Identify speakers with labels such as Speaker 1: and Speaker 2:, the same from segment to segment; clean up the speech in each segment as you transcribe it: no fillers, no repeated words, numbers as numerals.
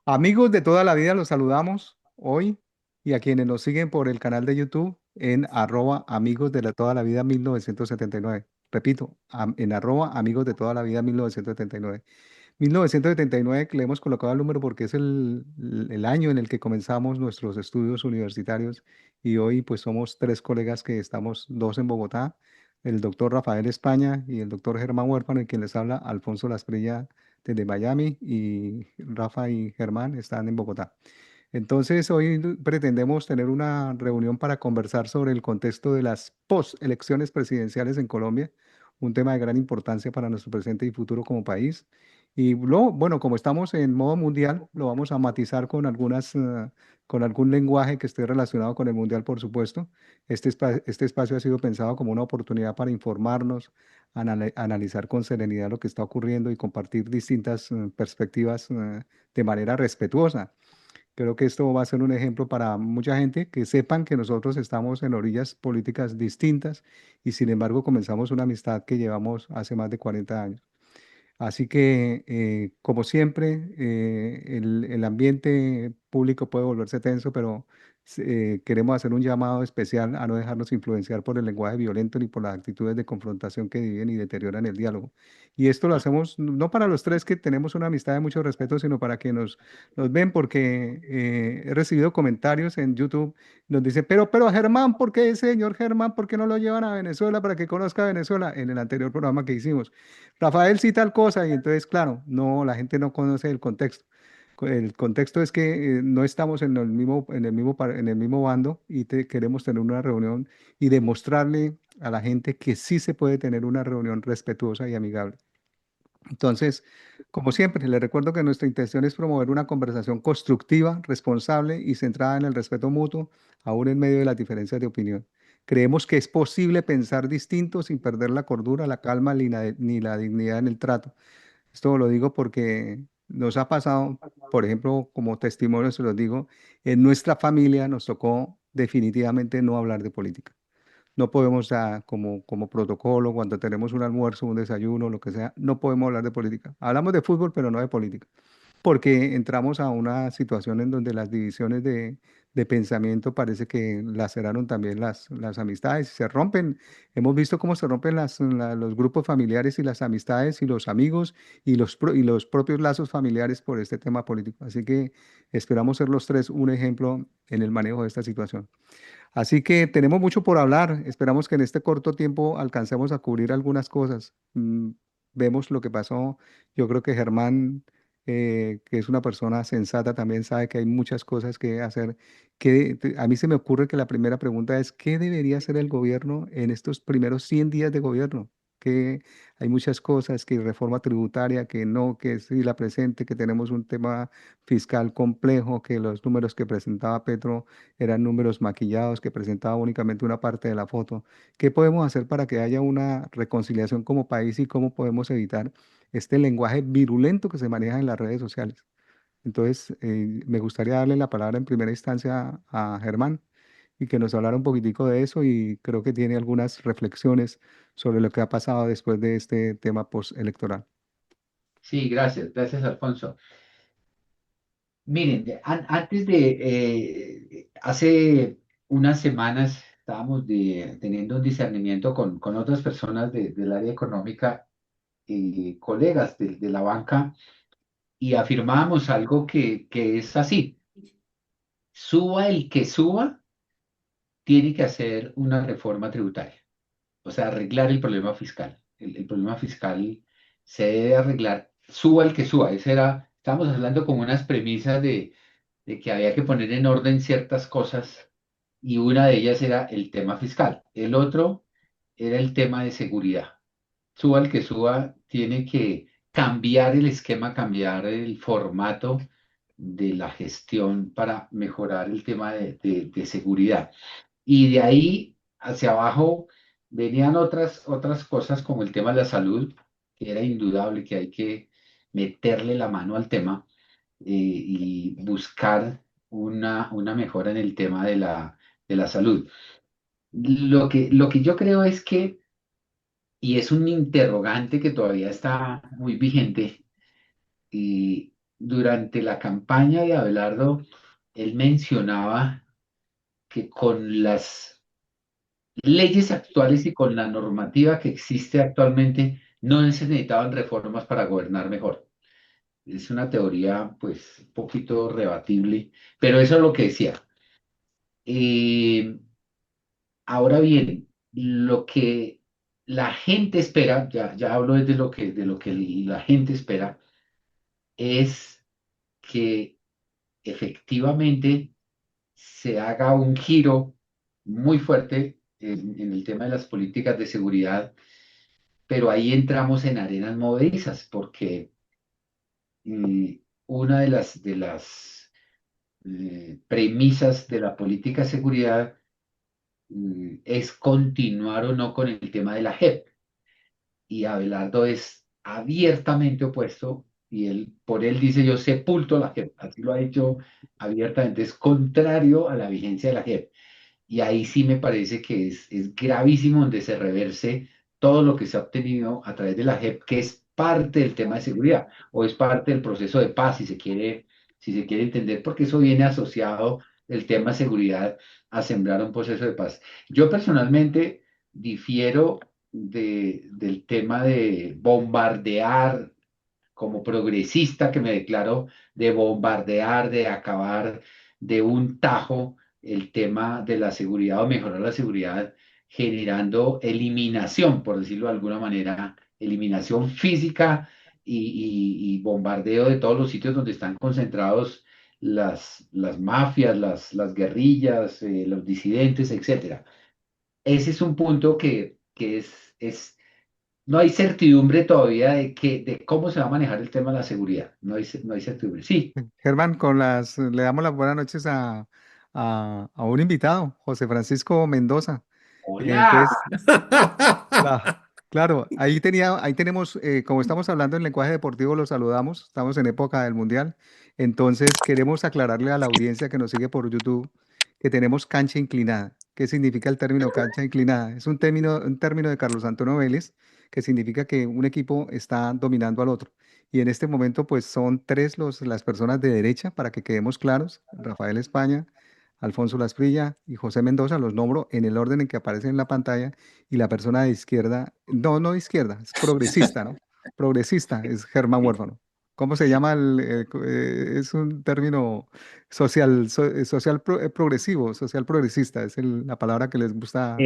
Speaker 1: Amigos de toda la vida, los saludamos hoy y a quienes nos siguen por el canal de YouTube en arroba amigos de toda la vida 1979. Repito, en arroba amigos de toda la vida 1979. 1979 que le hemos colocado el número porque es el año en el que comenzamos nuestros estudios universitarios y hoy pues somos tres colegas que estamos, dos en Bogotá, el doctor Rafael España y el doctor Germán Huérfano, y quien les habla, Alfonso Lasprilla desde Miami, y Rafa y Germán están en Bogotá. Entonces, hoy pretendemos tener una reunión para conversar sobre el contexto de las postelecciones presidenciales en Colombia, un tema de gran importancia para nuestro presente y futuro como país. Y luego, bueno, como estamos en modo mundial, lo vamos a matizar con con algún lenguaje que esté relacionado con el mundial, por supuesto. Este espacio ha sido pensado como una oportunidad para informarnos, analizar con serenidad lo que está ocurriendo y compartir distintas perspectivas de manera respetuosa. Creo que esto va a ser un ejemplo para mucha gente que sepan que nosotros estamos en orillas políticas distintas y sin embargo comenzamos una amistad que llevamos hace más de 40 años. Así que, como siempre, el ambiente público puede volverse tenso, pero queremos hacer un llamado especial a no dejarnos influenciar por el lenguaje violento ni por las actitudes de confrontación que dividen y deterioran el diálogo. Y esto lo hacemos no para los tres que tenemos una amistad de mucho respeto, sino para que nos ven, porque he recibido comentarios en YouTube, nos dicen, pero Germán, ¿por qué, señor Germán, por qué no lo llevan a Venezuela para que conozca Venezuela? En el anterior programa que hicimos. Rafael sí tal cosa, y entonces, claro, no, la gente no conoce el contexto. El contexto es que no estamos en el mismo bando y queremos tener una reunión y demostrarle a la gente que sí se puede tener una reunión respetuosa y amigable. Entonces, como siempre, le recuerdo que nuestra intención es promover una conversación constructiva, responsable y centrada en el respeto mutuo, aún en medio de las diferencias de opinión. Creemos que es posible pensar distinto sin perder la cordura, la calma ni la dignidad en el trato. Esto lo digo porque nos ha pasado, por ejemplo, como testimonio, se los digo, en nuestra familia nos tocó definitivamente no hablar de política. No podemos, como protocolo, cuando tenemos un almuerzo, un desayuno, lo que sea, no podemos hablar de política. Hablamos de fútbol, pero no de política, porque entramos a una situación en donde las divisiones de pensamiento parece que laceraron también las amistades, se rompen. Hemos visto cómo se rompen los grupos familiares y las amistades y los amigos y y los propios lazos familiares por este tema político. Así que esperamos ser los tres un ejemplo en el manejo de esta situación. Así que tenemos mucho por hablar. Esperamos que en este corto tiempo alcancemos a cubrir algunas cosas. Vemos lo que pasó. Yo creo que Germán, que es una persona sensata, también sabe que hay muchas cosas que hacer. A mí se me ocurre que la primera pregunta es, ¿qué debería hacer el gobierno en estos primeros 100 días de gobierno? Que hay muchas cosas, que reforma tributaria, que no, que sí la presente, que tenemos un tema fiscal complejo, que los números que presentaba Petro eran números maquillados que presentaban únicamente una parte de la foto. ¿Qué podemos hacer para que haya una reconciliación como país y cómo podemos evitar este lenguaje virulento que se maneja en las redes sociales? Entonces, me gustaría darle la palabra en primera instancia a Germán y que nos hablara un poquitico de eso, y creo que tiene algunas reflexiones sobre lo que ha pasado después de este tema postelectoral.
Speaker 2: Sí, gracias, gracias, Alfonso. Miren, antes de, hace unas semanas estábamos teniendo un discernimiento con otras personas del área económica, colegas de la banca, y afirmábamos algo que es así: suba el que suba, tiene que hacer una reforma tributaria, o sea, arreglar el problema fiscal. El problema fiscal se debe arreglar, suba el que suba. Estábamos hablando como unas premisas de que había que poner en orden ciertas cosas, y una de ellas era el tema fiscal. El otro era el tema de seguridad. Suba el que suba, tiene que cambiar el esquema, cambiar el formato de la gestión para mejorar el tema de seguridad. Y de ahí hacia abajo venían otras cosas, como el tema de la salud, que era indudable que hay que meterle la mano al tema, y buscar una mejora en el tema de la salud. Lo que yo creo es que, y es un interrogante que todavía está muy vigente, durante la campaña de Abelardo, él mencionaba que con las leyes actuales y con la normativa que existe actualmente, no se necesitaban reformas para gobernar mejor. Es una teoría, pues, un poquito rebatible, pero eso es lo que decía. Eh, Ahora bien, lo que la gente espera, ya hablo desde de lo que la gente espera, es que efectivamente se haga un giro muy fuerte en el tema de las políticas de seguridad, pero ahí entramos en arenas movedizas, porque una de las premisas de la política de seguridad es continuar o no con el tema de la JEP. Y Abelardo es abiertamente opuesto y él, por él dice yo sepulto la JEP, así lo ha dicho abiertamente, es contrario a la vigencia de la JEP. Y ahí sí me parece que es gravísimo donde se reverse todo lo que se ha obtenido a través de la JEP, que es parte del tema de seguridad o es parte del proceso de paz, si se quiere entender, porque eso viene asociado el tema de seguridad a sembrar un proceso de paz. Yo personalmente difiero del tema de bombardear como progresista que me declaro, de bombardear, de acabar de un tajo el tema de la seguridad o mejorar la seguridad, generando eliminación, por decirlo de alguna manera, eliminación física y bombardeo de todos los sitios donde están concentrados las mafias, las guerrillas, los disidentes, etcétera. Ese es un punto que no hay certidumbre todavía de cómo se va a manejar el tema de la seguridad. No hay certidumbre. Sí.
Speaker 1: Germán, le damos las buenas noches a un invitado, José Francisco Mendoza.
Speaker 2: Hola.
Speaker 1: Entonces, claro, ahí tenemos, como estamos hablando en lenguaje deportivo, lo saludamos, estamos en época del Mundial, entonces queremos aclararle a la audiencia que nos sigue por YouTube que tenemos cancha inclinada. ¿Qué significa el término cancha inclinada? Es un término de Carlos Antonio Vélez que significa que un equipo está dominando al otro. Y en este momento, pues son tres las personas de derecha, para que quedemos claros, Rafael España, Alfonso Lasprilla y José Mendoza, los nombro en el orden en que aparecen en la pantalla y la persona de izquierda, no de izquierda, es progresista, ¿no? Progresista es Germán Huérfano. ¿Cómo se llama? Es un término progresivo, social progresista, es la palabra que les gusta.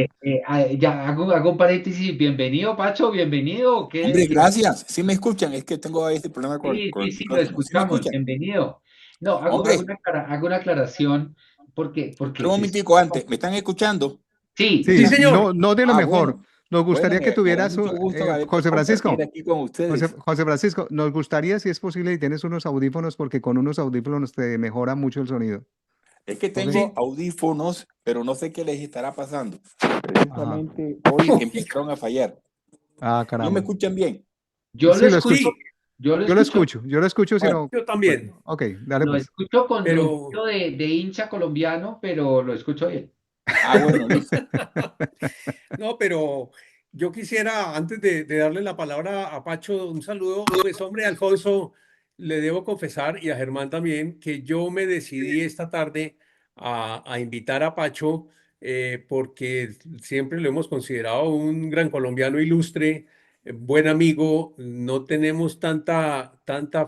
Speaker 2: Ya hago un paréntesis. Bienvenido, Pacho, bienvenido.
Speaker 3: Hombre, gracias. Sí me escuchan, es que tengo ahí este problema
Speaker 2: Sí,
Speaker 3: con
Speaker 2: sí,
Speaker 3: el
Speaker 2: sí, lo
Speaker 3: micrófono. ¿Sí me
Speaker 2: escuchamos.
Speaker 3: escuchan?
Speaker 2: Bienvenido. No,
Speaker 3: Hombre,
Speaker 2: hago una aclaración porque
Speaker 3: pero un momentico antes, ¿me están escuchando?
Speaker 2: sí,
Speaker 4: Sí,
Speaker 1: Sí,
Speaker 4: señor.
Speaker 1: no de lo
Speaker 3: Ah,
Speaker 1: mejor.
Speaker 3: bueno.
Speaker 1: Nos
Speaker 3: Bueno,
Speaker 1: gustaría que
Speaker 3: me da
Speaker 1: tuvieras,
Speaker 3: mucho gusto haberme
Speaker 1: José
Speaker 3: compartir
Speaker 1: Francisco,
Speaker 3: aquí con ustedes.
Speaker 1: José Francisco, nos gustaría, si es posible, y tienes unos audífonos, porque con unos audífonos te mejora mucho el sonido.
Speaker 3: Es que
Speaker 1: ¿Ok?
Speaker 3: tengo
Speaker 4: Sí.
Speaker 3: audífonos, pero no sé qué les estará pasando.
Speaker 1: Ajá.
Speaker 3: Precisamente hoy empezaron a fallar.
Speaker 1: Ah,
Speaker 3: ¿No me
Speaker 1: caramba.
Speaker 3: escuchan bien?
Speaker 2: yo lo
Speaker 1: Sí, lo
Speaker 2: escucho,
Speaker 1: escucho.
Speaker 4: Sí,
Speaker 2: yo lo escucho,
Speaker 1: Yo lo escucho,
Speaker 3: Bueno,
Speaker 1: sino.
Speaker 4: yo también.
Speaker 1: Ok, dale
Speaker 2: lo
Speaker 1: pues.
Speaker 2: escucho con
Speaker 4: Pero
Speaker 2: ruido de hincha colombiano, pero lo escucho bien.
Speaker 3: bueno, listo.
Speaker 4: no, pero yo quisiera, antes de darle la palabra a Pacho, un saludo. Pues, hombre, Alfonso, le debo confesar, y a Germán también, que yo me decidí esta tarde a invitar a Pacho, porque siempre lo hemos considerado un gran colombiano ilustre, buen amigo. No tenemos tanta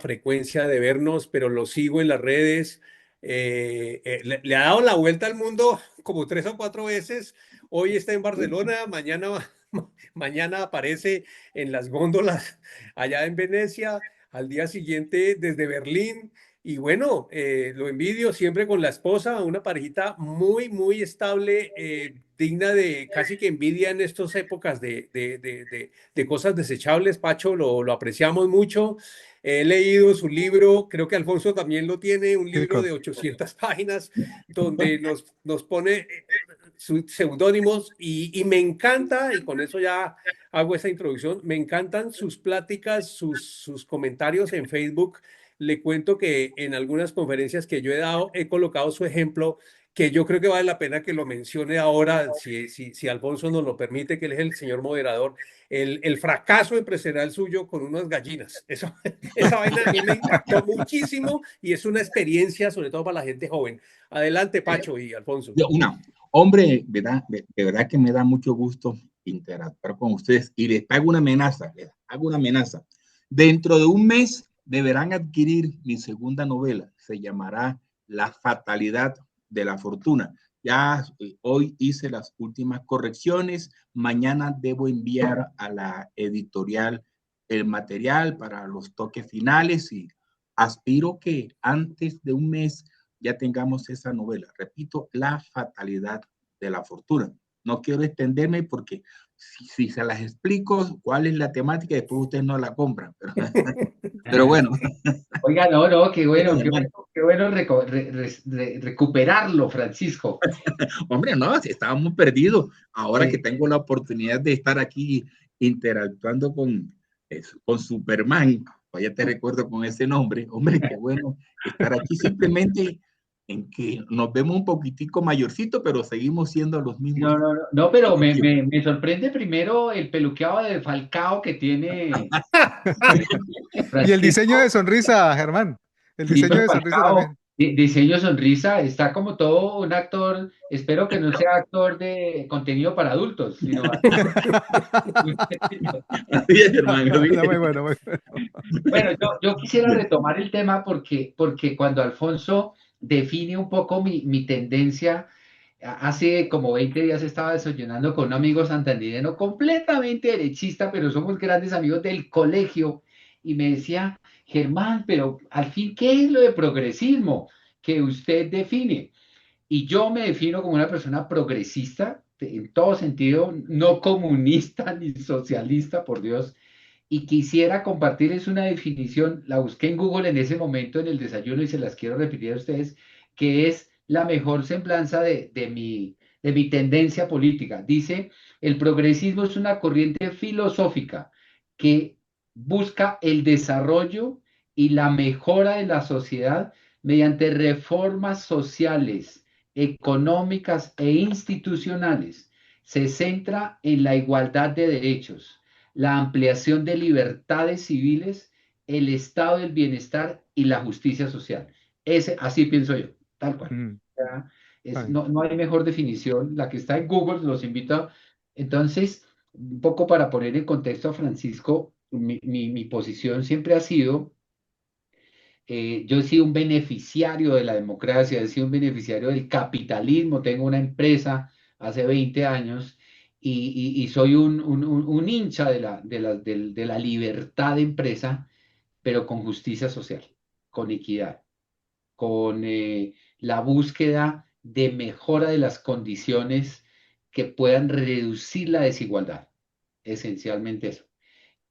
Speaker 4: frecuencia de vernos, pero lo sigo en las redes. Le ha dado la vuelta al mundo como 3 o 4 veces. Hoy está en Barcelona, mañana aparece en las góndolas allá en Venecia, al día siguiente desde Berlín. Y bueno, lo envidio siempre con la esposa, una parejita muy estable, digna de casi que envidia en estas épocas de cosas desechables. Pacho, lo apreciamos mucho. He leído su libro, creo que Alfonso también lo tiene, un
Speaker 1: Sí,
Speaker 4: libro de 800 páginas donde nos pone sus seudónimos y me encanta, y con eso ya hago esa introducción, me encantan sus pláticas, sus comentarios en Facebook. Le cuento que en algunas conferencias que yo he dado he colocado su ejemplo, que yo creo que vale la pena que lo mencione ahora, si Alfonso nos lo permite, que él es el señor moderador, el fracaso empresarial suyo con unas gallinas. Esa vaina a mí me impactó muchísimo y es una experiencia, sobre todo para la gente joven. Adelante, Pacho y Alfonso.
Speaker 3: Hombre, de verdad que me da mucho gusto interactuar con ustedes y les hago una amenaza, les hago una amenaza. Dentro de un mes deberán adquirir mi segunda novela, se llamará La fatalidad de la fortuna. Ya hoy hice las últimas correcciones, mañana debo enviar a la editorial el material para los toques finales y aspiro que antes de un mes ya tengamos esa novela. Repito, La fatalidad de la fortuna. No quiero extenderme porque si se las explico cuál es la temática, después ustedes no la compran. Pero bueno.
Speaker 2: Oiga, no, qué bueno recuperarlo, Francisco.
Speaker 3: Hombre, no, estábamos perdidos. Ahora que tengo la oportunidad de estar aquí interactuando con Superman, todavía te recuerdo con ese nombre. Hombre, qué bueno estar aquí, simplemente en que nos vemos un poquitico mayorcito, pero seguimos siendo los mismos.
Speaker 2: No, pero me sorprende primero el peluqueado de Falcao que tiene
Speaker 1: Y el diseño de sonrisa, Germán. El diseño de sonrisa también.
Speaker 2: Diseño sonrisa, está como todo un actor, espero que no sea actor de contenido para adultos, sino
Speaker 1: Muy bueno.
Speaker 2: Bueno, yo quisiera retomar el tema porque cuando Alfonso define un poco mi tendencia, hace como 20 días estaba desayunando con un amigo santandereano completamente derechista, pero somos grandes amigos del colegio, y me decía, Germán, pero al fin, ¿qué es lo de progresismo que usted define? Y yo me defino como una persona progresista, en todo sentido, no comunista ni socialista, por Dios, y quisiera compartirles una definición, la busqué en Google en ese momento en el desayuno y se las quiero repetir a ustedes, que es la mejor semblanza de mi tendencia política. Dice, el progresismo es una corriente filosófica que busca el desarrollo y la mejora de la sociedad mediante reformas sociales, económicas e institucionales. Se centra en la igualdad de derechos, la ampliación de libertades civiles, el estado del bienestar y la justicia social. Así pienso yo, tal cual. No hay mejor definición, la que está en Google, los invito. Entonces, un poco para poner en contexto a Francisco, mi posición siempre ha sido, yo he sido un beneficiario de la democracia, he sido un beneficiario del capitalismo, tengo una empresa hace 20 años y soy un hincha de la libertad de empresa, pero con justicia social, con equidad, con la búsqueda de mejora de las condiciones que puedan reducir la desigualdad, esencialmente eso.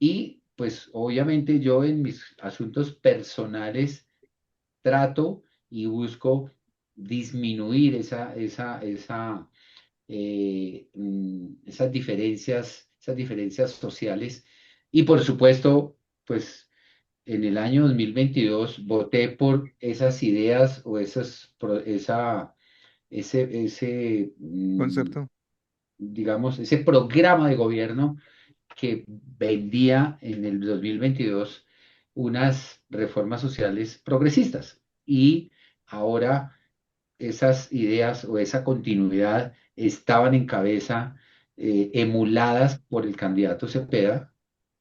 Speaker 2: Y pues obviamente yo en mis asuntos personales trato y busco disminuir esas diferencias sociales. Y por supuesto, pues en el año 2022 voté por esas ideas o
Speaker 1: Concepto.
Speaker 2: digamos, ese programa de gobierno que vendía en el 2022 unas reformas sociales progresistas. Y ahora esas ideas o esa continuidad estaban en cabeza, emuladas por el candidato Cepeda,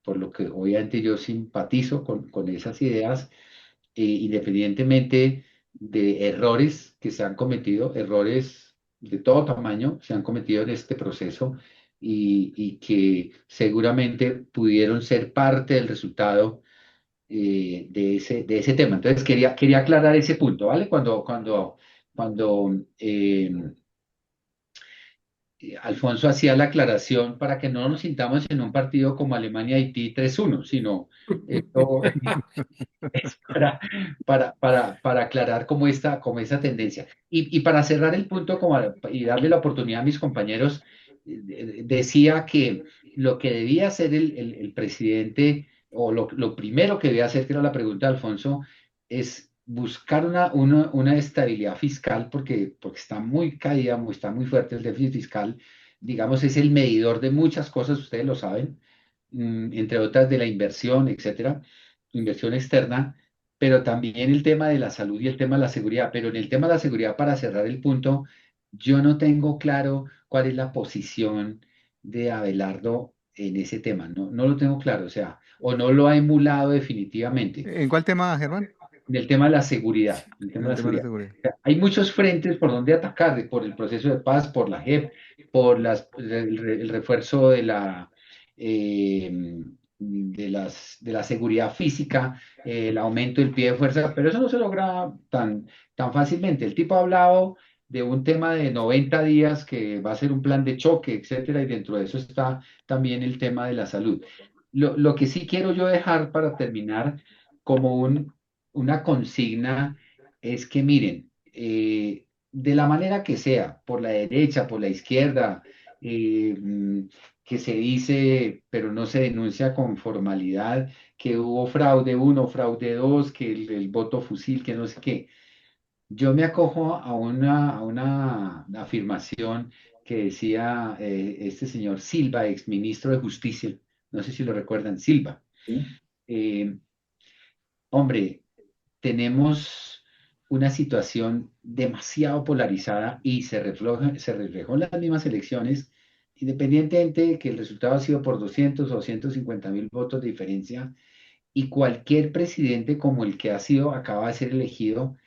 Speaker 2: por lo que obviamente yo simpatizo con esas ideas, independientemente de errores que se han cometido, errores de todo tamaño se han cometido en este proceso y que seguramente pudieron ser parte del resultado, de ese tema. Entonces quería aclarar ese punto, ¿vale? Cuando Alfonso hacía la aclaración para que no nos sintamos en un partido como Alemania-Haití 3-1, sino esto es para aclarar como esa tendencia. Y para cerrar el punto y darle la oportunidad a mis compañeros, decía que lo que debía hacer el presidente, o lo primero que debía hacer, que era la pregunta de Alfonso, es buscar una estabilidad fiscal porque está muy caída, está muy fuerte el déficit fiscal, digamos, es el medidor de muchas cosas, ustedes lo saben, entre otras de la inversión, etcétera, inversión externa, pero también el tema de la salud y el tema de la seguridad. Pero en el tema de la seguridad, para cerrar el punto, yo no tengo claro cuál es la posición de Abelardo en ese tema, no lo tengo claro, o sea, o no lo ha emulado definitivamente
Speaker 1: ¿En cuál tema, Germán?
Speaker 2: del tema de la seguridad, el
Speaker 1: En
Speaker 2: tema de
Speaker 1: el
Speaker 2: la
Speaker 1: tema de la
Speaker 2: seguridad.
Speaker 1: seguridad.
Speaker 2: O sea, hay muchos frentes por donde atacar, por el proceso de paz, por la JEP, por el refuerzo eh, de la seguridad física, el aumento del pie de fuerza, pero eso no se logra tan fácilmente. El tipo ha hablado de un tema de 90 días que va a ser un plan de choque, etcétera, y dentro de eso está también el tema de la salud. Lo que sí quiero yo dejar para terminar como una consigna es que miren, de la manera que sea, por la derecha, por la izquierda, que se dice, pero no se denuncia con formalidad, que hubo fraude uno, fraude dos, que el voto fusil, que no sé qué. Yo me acojo a una afirmación que decía este señor Silva, exministro de Justicia, no sé si lo recuerdan, Silva.
Speaker 3: ¿Sí?
Speaker 2: Eh, Hombre, tenemos una situación demasiado polarizada y se reflejó en las mismas elecciones, independientemente de que el resultado ha sido por 200 o 250.000 votos de diferencia, y cualquier presidente como el que ha sido, acaba de ser elegido,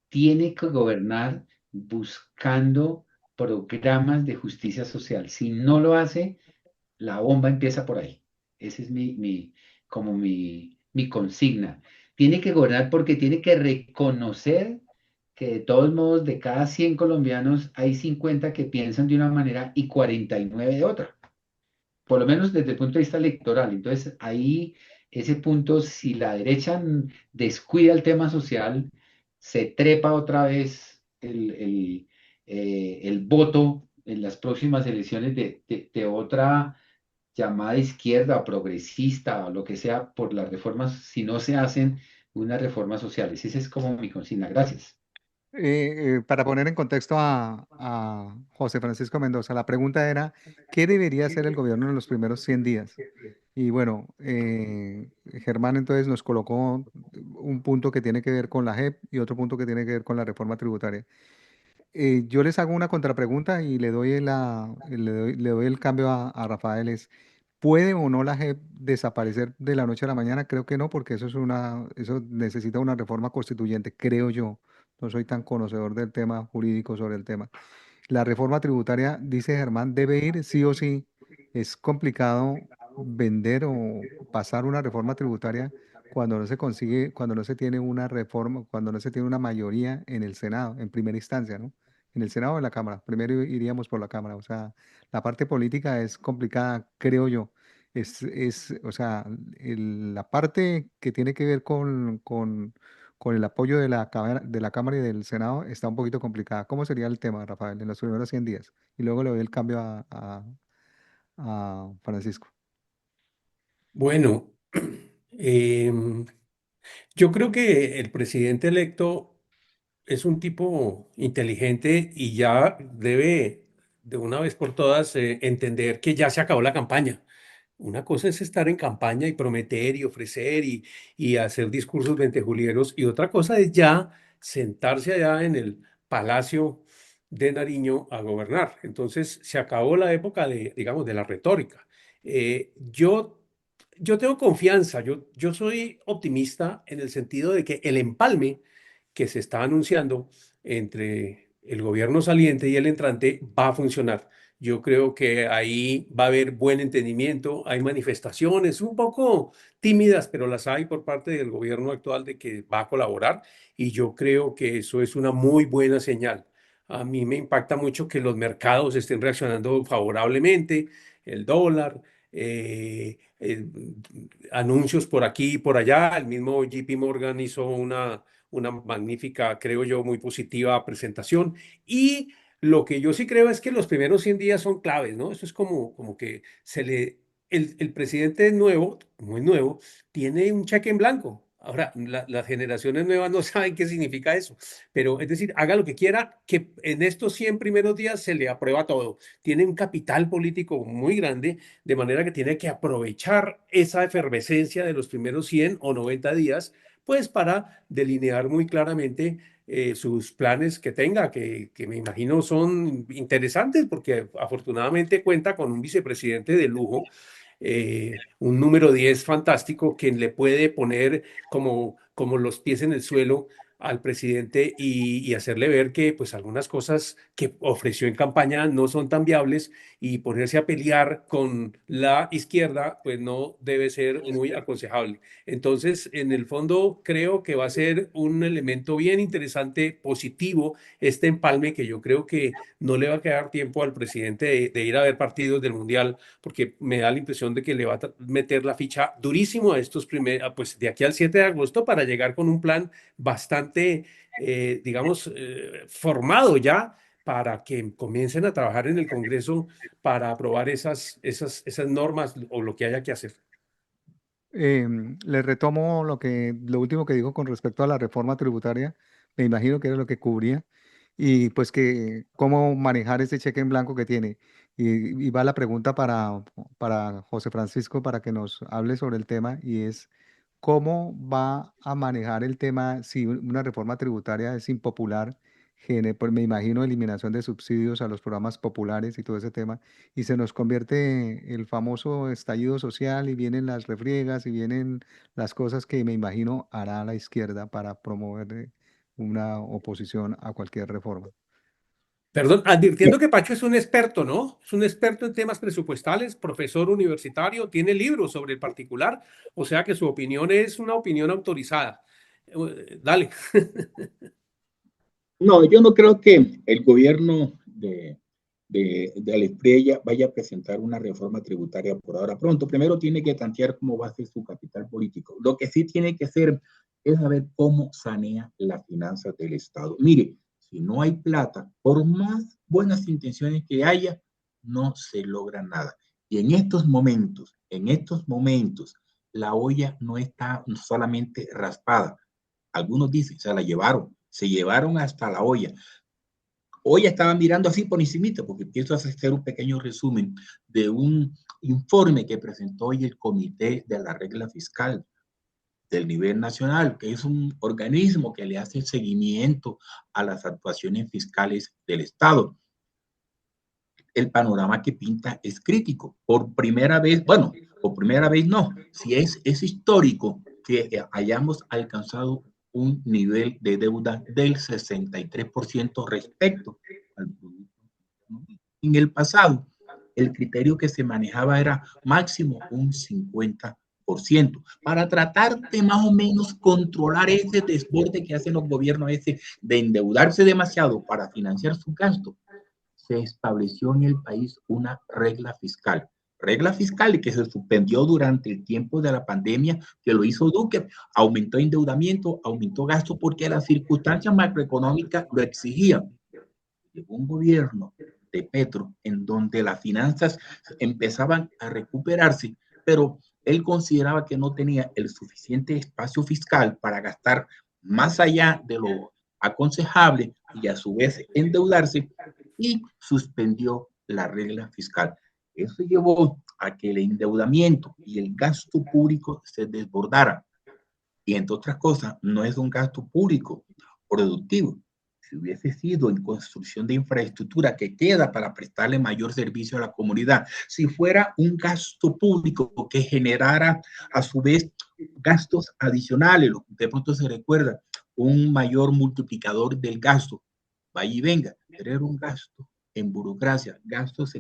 Speaker 2: tiene que gobernar buscando programas de justicia social. Si no lo hace, la bomba empieza por ahí. Ese es como mi consigna. Tiene que gobernar porque tiene que reconocer que de todos modos de cada 100 colombianos hay 50 que piensan de una manera y 49 de otra, por lo menos desde el punto de vista electoral. Entonces ahí ese punto, si la derecha descuida el tema social, se trepa otra vez el voto en las próximas elecciones de otra llamada izquierda, progresista o lo que sea, por las reformas, si no se hacen unas reformas sociales. Esa es como mi consigna. Gracias.
Speaker 1: Para poner en contexto a José Francisco Mendoza, la pregunta era, ¿qué debería hacer el gobierno en los primeros 100 días? Y bueno, Germán entonces nos colocó un punto que tiene que ver con la JEP y otro punto que tiene que ver con la reforma tributaria. Yo les hago una contrapregunta y le doy el cambio a Rafael. ¿Puede o no la JEP desaparecer de la noche a la mañana? Creo que no, porque eso necesita una reforma constituyente, creo yo. No soy tan conocedor del tema jurídico sobre el tema. La reforma tributaria, dice Germán, debe ir sí o sí. Es complicado vender o pasar una reforma tributaria cuando no se consigue, cuando no se tiene una reforma, cuando no se tiene una mayoría en el Senado, en primera instancia, ¿no? En el Senado o en la Cámara. Primero iríamos por la Cámara. O sea, la parte política es complicada, creo yo. O sea, la parte que tiene que ver con el apoyo de la Cámara y del Senado está un poquito complicada. ¿Cómo sería el tema, Rafael, en los primeros 100 días? Y luego le doy el cambio a Francisco.
Speaker 4: Bueno, em, yo creo que el presidente electo es un tipo inteligente y ya debe de una vez por todas entender que ya se acabó la campaña. Una cosa es estar en campaña y prometer y ofrecer y hacer discursos ventejulieros, y otra cosa es ya sentarse allá en el Palacio de Nariño a gobernar. Entonces se acabó la época de, digamos, de la retórica. Yo tengo confianza, yo soy optimista en el sentido de que el empalme que se está anunciando entre el gobierno saliente y el entrante va a funcionar. Yo creo que ahí va a haber buen entendimiento. Hay manifestaciones un poco tímidas, pero las hay por parte del gobierno actual de que va a colaborar, y yo creo que eso es una muy buena señal. A mí me impacta mucho que los mercados estén reaccionando favorablemente, el dólar, anuncios por aquí y por allá. El mismo JP Morgan hizo una magnífica, creo yo, muy positiva presentación. Y lo que yo sí creo es que los primeros 100 días son claves, ¿no? Eso es como que el presidente nuevo, muy nuevo, tiene un cheque en blanco. Ahora, las generaciones nuevas no saben qué significa eso, pero es decir, haga lo que quiera, que en estos 100 primeros días se le aprueba todo. Tiene un capital político muy grande, de manera que tiene que aprovechar esa efervescencia de los primeros 100 o 90 días, pues para delinear muy claramente sus planes que tenga, que me imagino son interesantes, porque afortunadamente cuenta con un vicepresidente de lujo, un número 10 fantástico, quien le puede poner como los pies en el suelo al presidente y hacerle ver que pues algunas cosas que ofreció en campaña no son tan viables, y ponerse a pelear con la izquierda pues no debe ser muy aconsejable. Entonces, en el fondo creo que va a ser un elemento bien interesante, positivo, este empalme, que yo creo que no le va a quedar tiempo al presidente de ir a ver partidos del Mundial, porque me da la impresión de que le va a meter la ficha durísimo a estos primeros, pues de aquí al 7 de agosto, para llegar con un plan bastante, digamos, formado ya, para que comiencen a trabajar en el Congreso para aprobar esas normas o lo que haya que hacer.
Speaker 1: Le retomo lo último que dijo con respecto a la reforma tributaria. Me imagino que era lo que cubría. Y pues que cómo manejar ese cheque en blanco que tiene. Y va la pregunta para José Francisco para que nos hable sobre el tema, y es cómo va a manejar el tema si una reforma tributaria es impopular, pues me imagino eliminación de subsidios a los programas populares y todo ese tema, y se nos convierte el famoso estallido social, y vienen las refriegas y vienen las cosas que me imagino hará la izquierda para promover una oposición a cualquier reforma.
Speaker 4: Perdón, advirtiendo que Pacho es un experto, ¿no? Es un experto en temas presupuestales, profesor universitario, tiene libros sobre el particular, o sea que su opinión es una opinión autorizada. Dale.
Speaker 3: No, yo no creo que el gobierno de Alepriella vaya a presentar una reforma tributaria por ahora pronto. Primero tiene que tantear cómo va a ser su capital político. Lo que sí tiene que hacer es saber cómo sanea las finanzas del Estado. Mire, si no hay plata, por más buenas intenciones que haya, no se logra nada. Y en estos momentos, la olla no está solamente raspada. Algunos dicen, se llevaron hasta la olla. Hoy estaban mirando así por encimita, porque empiezo a hacer un pequeño resumen de un informe que presentó hoy el Comité de la Regla Fiscal del nivel nacional, que es un organismo que le hace seguimiento a las actuaciones fiscales del Estado. El panorama que pinta es crítico. Por primera vez, bueno, por primera vez no, si es histórico que hayamos alcanzado un nivel de deuda del 63% respecto al producto. En el pasado, el criterio que se manejaba era máximo un 50%, para tratar de más o menos controlar ese desborde que hacen los gobiernos de endeudarse demasiado para financiar su gasto. Se estableció en el país una regla fiscal que se suspendió durante el tiempo de la pandemia, que lo hizo Duque, aumentó endeudamiento, aumentó gasto porque las circunstancias macroeconómicas lo exigían. Llegó un gobierno de Petro en donde las finanzas empezaban a recuperarse, pero él consideraba que no tenía el suficiente espacio fiscal para gastar más allá de lo aconsejable y a su vez endeudarse, y suspendió la regla fiscal. Eso llevó a que el endeudamiento y el gasto público se desbordaran. Y entre otras cosas, no es un gasto público productivo. Si hubiese sido en construcción de infraestructura que queda para prestarle mayor servicio a la comunidad, si fuera un gasto público que generara a su vez gastos adicionales, lo que de pronto se recuerda, un mayor multiplicador del gasto, vaya y venga, pero era un gasto en burocracia, gastos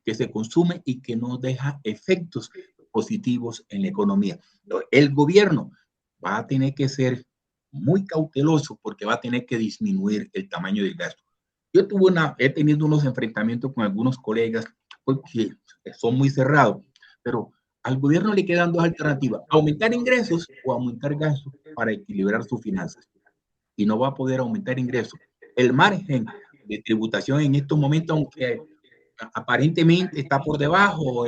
Speaker 3: que se consume y que no deja efectos positivos en la economía. El gobierno va a tener que ser muy cauteloso porque va a tener que disminuir el tamaño del gasto. Yo he tenido unos enfrentamientos con algunos colegas porque son muy cerrados, pero al gobierno le quedan dos alternativas: aumentar ingresos o aumentar gastos para equilibrar sus finanzas. Y no va a poder aumentar ingresos. El margen de tributación en estos momentos, aunque aparentemente está por debajo,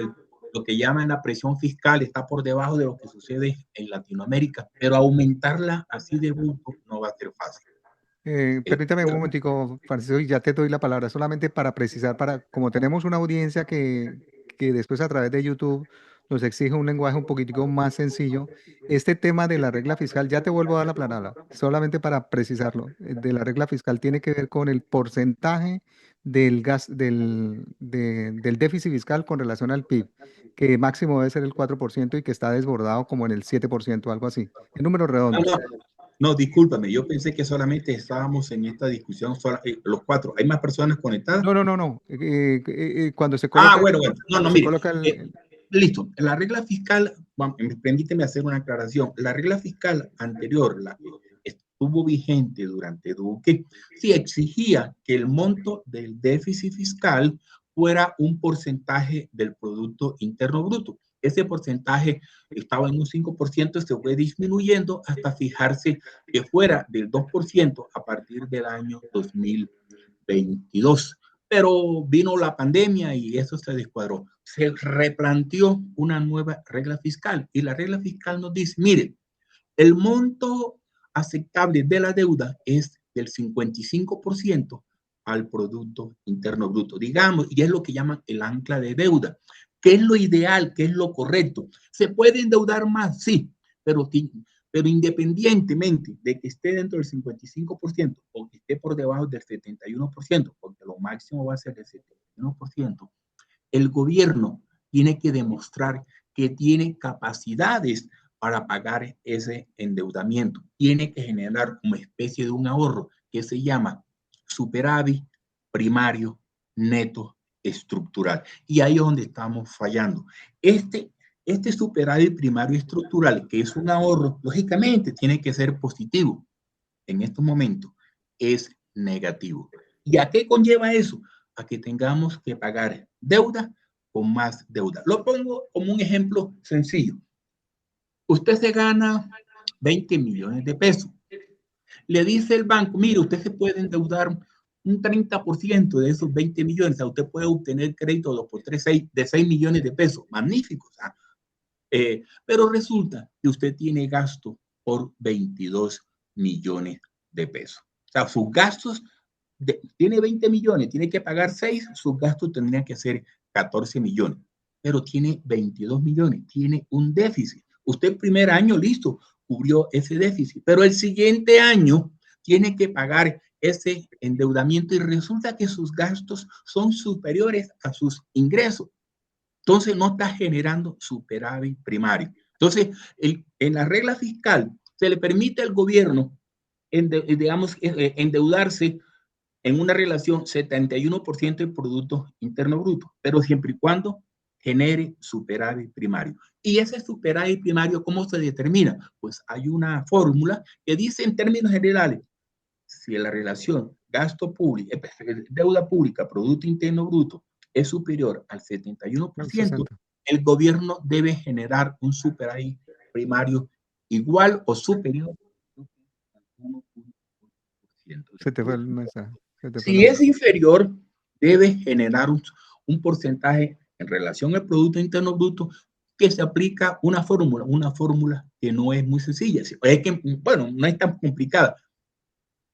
Speaker 3: lo que llaman la presión fiscal está por debajo de lo que sucede en Latinoamérica, pero aumentarla así de bruto no va a ser fácil.
Speaker 1: Permítame un momentico, Francisco, y ya te doy la palabra, solamente para precisar, como tenemos una audiencia que después a través de YouTube nos exige un lenguaje un poquitico más sencillo, este tema de la regla fiscal, ya te vuelvo a dar la palabra, solamente para precisarlo, de la regla fiscal tiene que ver con el porcentaje del déficit fiscal con relación al PIB, que máximo debe ser el 4% y que está desbordado como en el 7%, algo así, en números redondos.
Speaker 3: No, discúlpame, yo pensé que solamente estábamos en esta discusión los cuatro. ¿Hay más personas conectadas?
Speaker 1: No. Cuando se coloca,
Speaker 3: bueno. No, mire.
Speaker 1: coloca
Speaker 3: Listo. La regla fiscal, permíteme hacer una aclaración. La regla fiscal anterior, la que estuvo vigente durante Duque, sí exigía que el monto del déficit fiscal fuera un porcentaje del Producto Interno Bruto. Ese porcentaje estaba en un 5%, se fue disminuyendo hasta fijarse que fuera del 2% a partir del año 2022. Pero vino la pandemia y eso se descuadró. Se replanteó una nueva regla fiscal y la regla fiscal nos dice, mire, el monto aceptable de la deuda es del 55% al Producto Interno Bruto, digamos, y es lo que llaman el ancla de deuda. ¿Qué es lo ideal? ¿Qué es lo correcto? ¿Se puede endeudar más? Sí, pero independientemente de que esté dentro del 55% o que esté por debajo del 71%, porque lo máximo va a ser el 71%, el gobierno tiene que demostrar que tiene capacidades para pagar ese endeudamiento. Tiene que generar una especie de un ahorro que se llama superávit primario neto estructural. Y ahí es donde estamos fallando. Este superávit primario estructural, que es un ahorro, lógicamente tiene que ser positivo. En estos momentos es negativo. ¿Y a qué conlleva eso? A que tengamos que pagar deuda con más deuda. Lo pongo como un ejemplo sencillo. Usted se gana 20 millones de pesos. Le dice el banco, mire, usted se puede endeudar un 30% de esos 20 millones. O sea, usted puede obtener crédito de 6 millones de pesos. Magnífico. O sea, pero resulta que usted tiene gasto por 22 millones de pesos. O sea, sus gastos, tiene 20 millones, tiene que pagar 6, sus gastos tendrían que ser 14 millones. Pero tiene 22 millones, tiene un déficit. Usted el primer año, listo, cubrió ese déficit, pero el siguiente año tiene que pagar ese endeudamiento y resulta que sus gastos son superiores a sus ingresos. Entonces no está generando superávit primario. Entonces, en la regla fiscal se le permite al gobierno, endeudarse en una relación 71% del Producto Interno Bruto, pero siempre y cuando genere superávit primario. ¿Y ese superávit primario cómo se determina? Pues hay una fórmula que dice en términos generales, si la relación gasto público, deuda pública, Producto Interno Bruto es superior al 71%, el gobierno debe generar un superávit primario igual o superior al 1.1%.
Speaker 1: Se te fue el mensaje.
Speaker 3: Si es inferior, debe generar un porcentaje en relación al Producto Interno Bruto que se aplica una fórmula que no es muy sencilla. Es que, bueno, no es tan complicada.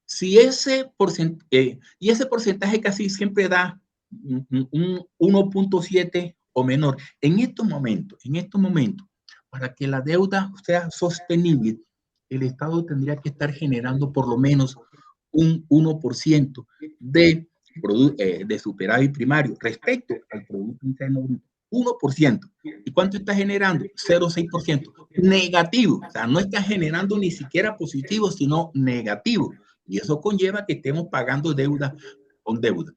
Speaker 3: Si ese porcentaje casi siempre da un 1.7 o menor. En estos momentos, para que la deuda sea sostenible, el Estado tendría que estar generando por lo menos un 1% de superávit primario respecto al Producto Interno Bruto. 1%. ¿Y cuánto está generando? 0,6%. Negativo. O sea, no está generando ni siquiera positivo, sino negativo. Y eso conlleva que estemos pagando deuda con deuda.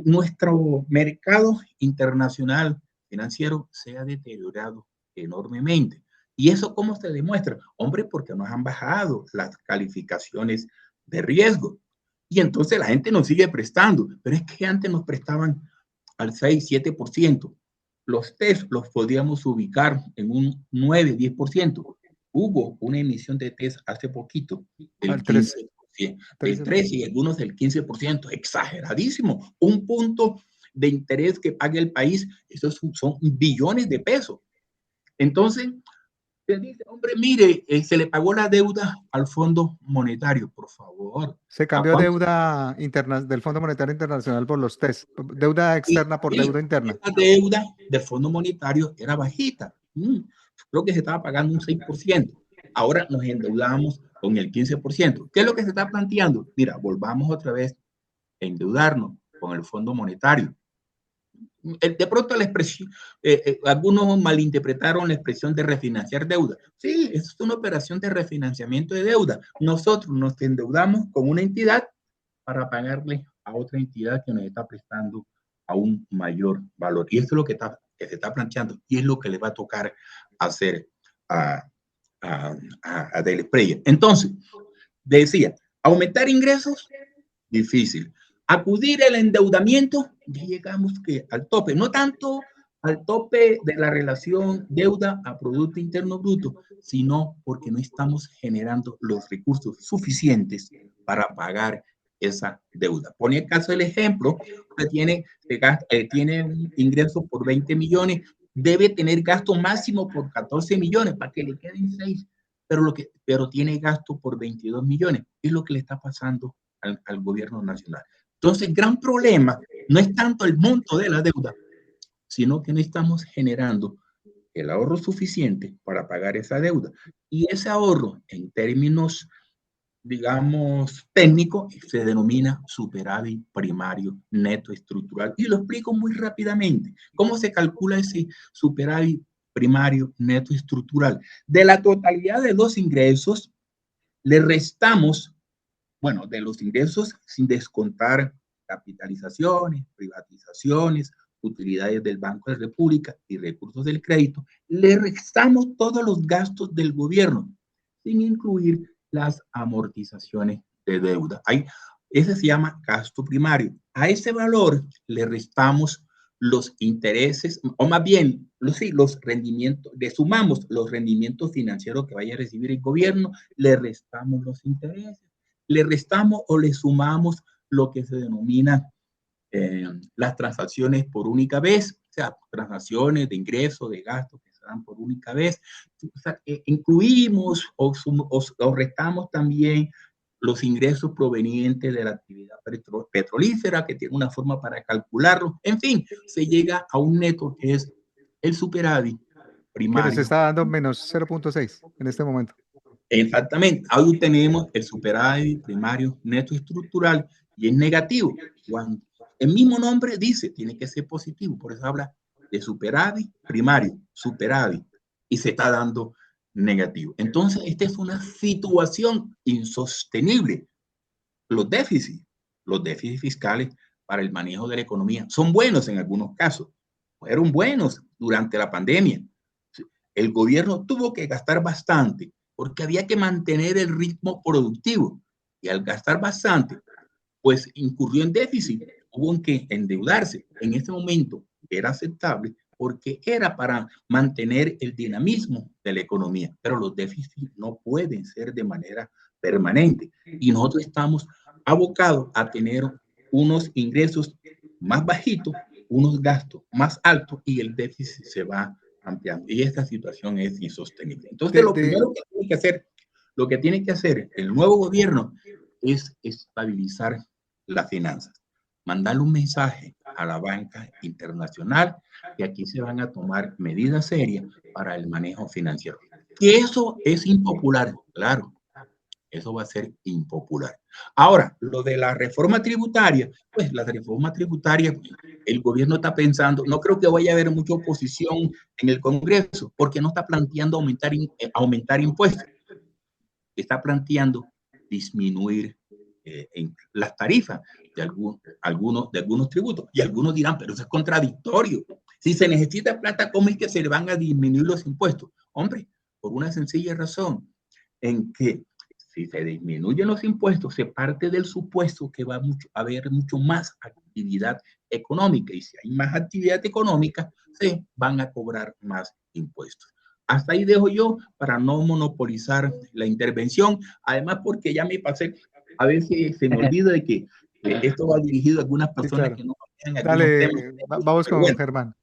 Speaker 3: Nuestro mercado internacional financiero se ha deteriorado enormemente. ¿Y eso cómo se demuestra? Hombre, porque nos han bajado las calificaciones de riesgo. Y entonces la gente nos sigue prestando. Pero es que antes nos prestaban al 6, 7%. Los test los podíamos ubicar en un 9, 10%. Hubo una emisión de test hace poquito del 15%, del 13% y algunos del 15%. Exageradísimo. Un punto de interés que pague el país, esos son billones de pesos. Entonces, se dice, hombre, mire, se le pagó la deuda al Fondo Monetario, por favor.
Speaker 1: Se
Speaker 3: ¿A
Speaker 1: cambió
Speaker 3: cuánto?
Speaker 1: deuda del Fondo Monetario Internacional por los test. Deuda externa por
Speaker 3: Sí,
Speaker 1: deuda interna.
Speaker 3: esa deuda del Fondo Monetario era bajita. Creo que se estaba pagando un 6%. Ahora nos endeudamos con el 15%. ¿Qué es lo que se está planteando? Mira, volvamos otra vez a endeudarnos con el Fondo Monetario. De pronto la expresión, algunos malinterpretaron la expresión de refinanciar deuda. Sí, es una operación de refinanciamiento de deuda. Nosotros nos endeudamos con una entidad para pagarle a otra entidad que nos está prestando a un mayor valor. Y esto es lo que se está planteando y es lo que le va a tocar hacer a Del Prey. Entonces, decía, aumentar ingresos, difícil. Acudir al endeudamiento, ya llegamos que al tope, no tanto al tope de la relación deuda a Producto Interno Bruto, sino porque no estamos generando los recursos suficientes para pagar esa deuda. Pone el caso del ejemplo, usted tiene un ingreso por 20 millones, debe tener gasto máximo por 14 millones para que le queden 6, pero tiene gasto por 22 millones. Es lo que le está pasando al gobierno nacional. Entonces, el gran problema no es tanto el monto de la deuda, sino que no estamos generando el ahorro suficiente para pagar esa deuda. Y ese ahorro, en términos, digamos, técnicos, se denomina superávit primario neto estructural. Y lo explico muy rápidamente. ¿Cómo se calcula ese superávit primario neto estructural? De la totalidad de los ingresos, le restamos, bueno, de los ingresos sin descontar capitalizaciones, privatizaciones, utilidades del Banco de la República y recursos del crédito, le restamos todos los gastos del gobierno, sin incluir las amortizaciones de deuda. Ese se llama gasto primario. A ese valor le restamos los intereses, o más bien, los rendimientos, le sumamos los rendimientos financieros que vaya a recibir el gobierno, le restamos los intereses, le restamos o le sumamos lo que se denomina las transacciones por única vez, o sea, transacciones de ingresos, de gastos que se dan por única vez. O sea, incluimos o restamos también los ingresos provenientes de la actividad petrolífera, que tiene una forma para calcularlo. En fin, se llega a un neto que es el superávit
Speaker 1: Que les
Speaker 3: primario.
Speaker 1: está dando menos 0.6 en este momento.
Speaker 3: Exactamente. Ahí tenemos el superávit primario neto estructural y es negativo. Cuando el mismo nombre dice, tiene que ser positivo. Por eso habla de superávit primario, superávit, y se está dando negativo. Entonces, esta es una situación insostenible. Los déficits fiscales para el manejo de la economía son buenos en algunos casos. Fueron buenos durante la pandemia. El gobierno tuvo que gastar bastante porque había que mantener el ritmo productivo. Y al gastar bastante, pues incurrió en déficit, hubo que endeudarse. En ese momento era aceptable porque era para mantener el dinamismo de la economía, pero los déficits no pueden ser de manera permanente y nosotros estamos abocados a tener unos ingresos más bajitos, unos gastos más altos y el déficit se va ampliando y esta situación es insostenible. Entonces, lo primero que tiene que hacer el nuevo gobierno es estabilizar las finanzas, mandarle un mensaje a la banca internacional que aquí se van a tomar medidas serias para el manejo financiero. Que eso es impopular, claro, eso va a ser impopular. Ahora, lo de la reforma tributaria, pues la reforma tributaria, el gobierno está pensando, no creo que vaya a haber mucha oposición en el Congreso, porque no está planteando aumentar impuestos, está planteando disminuir en las tarifas de algunos tributos. Y algunos dirán, pero eso es contradictorio. Si se necesita plata, ¿cómo es que se le van a disminuir los impuestos? Hombre, por una sencilla razón, en que si se disminuyen los impuestos, se parte del supuesto que va a haber mucho más actividad económica. Y si hay más actividad económica, se van a cobrar más impuestos. Hasta ahí dejo yo para no monopolizar la intervención. Además, porque ya me pasé, a veces se me olvida de que esto va dirigido a algunas personas que no en algunos temas.
Speaker 1: Dale, vamos
Speaker 3: Pero
Speaker 1: con
Speaker 3: bueno,
Speaker 1: Germán.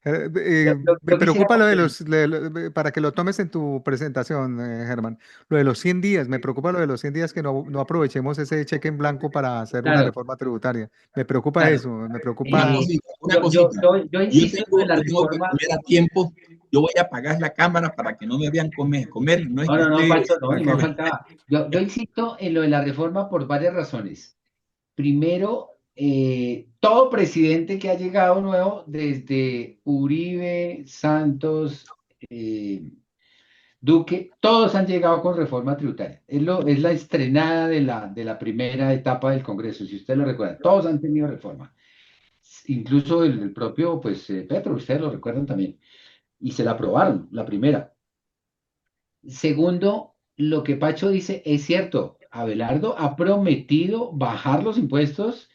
Speaker 1: Me
Speaker 2: Yo quisiera
Speaker 1: preocupa lo de
Speaker 2: complementar.
Speaker 1: para que lo tomes en tu presentación, Germán. Lo de los 100 días, me preocupa lo de los 100 días que no aprovechemos ese cheque en blanco para hacer una
Speaker 2: Claro,
Speaker 1: reforma tributaria. Me preocupa
Speaker 2: claro.
Speaker 1: eso, me
Speaker 3: una
Speaker 1: preocupa.
Speaker 2: Eh,
Speaker 3: cosita, una
Speaker 2: yo, yo,
Speaker 3: cosita.
Speaker 2: yo, yo insisto en lo de la
Speaker 3: Yo tengo que
Speaker 2: reforma.
Speaker 3: comer a tiempo. Yo voy a apagar la cámara para que no me vean comer. No es
Speaker 2: No,
Speaker 3: que
Speaker 2: no, no,
Speaker 3: esté.
Speaker 2: Pacho, no, ni más
Speaker 1: Tranquilo.
Speaker 2: faltaba. Yo insisto en lo de la reforma por varias razones. Primero, todo presidente que ha llegado nuevo, desde Uribe, Santos, eh, Duque, todos han llegado con reforma tributaria. Es la estrenada de la primera etapa del Congreso, si usted lo recuerda. Todos han tenido reforma. Incluso el propio, pues, Petro, ustedes lo recuerdan también. Y se la aprobaron, la primera. Segundo, lo que Pacho dice es cierto. Abelardo ha prometido bajar los impuestos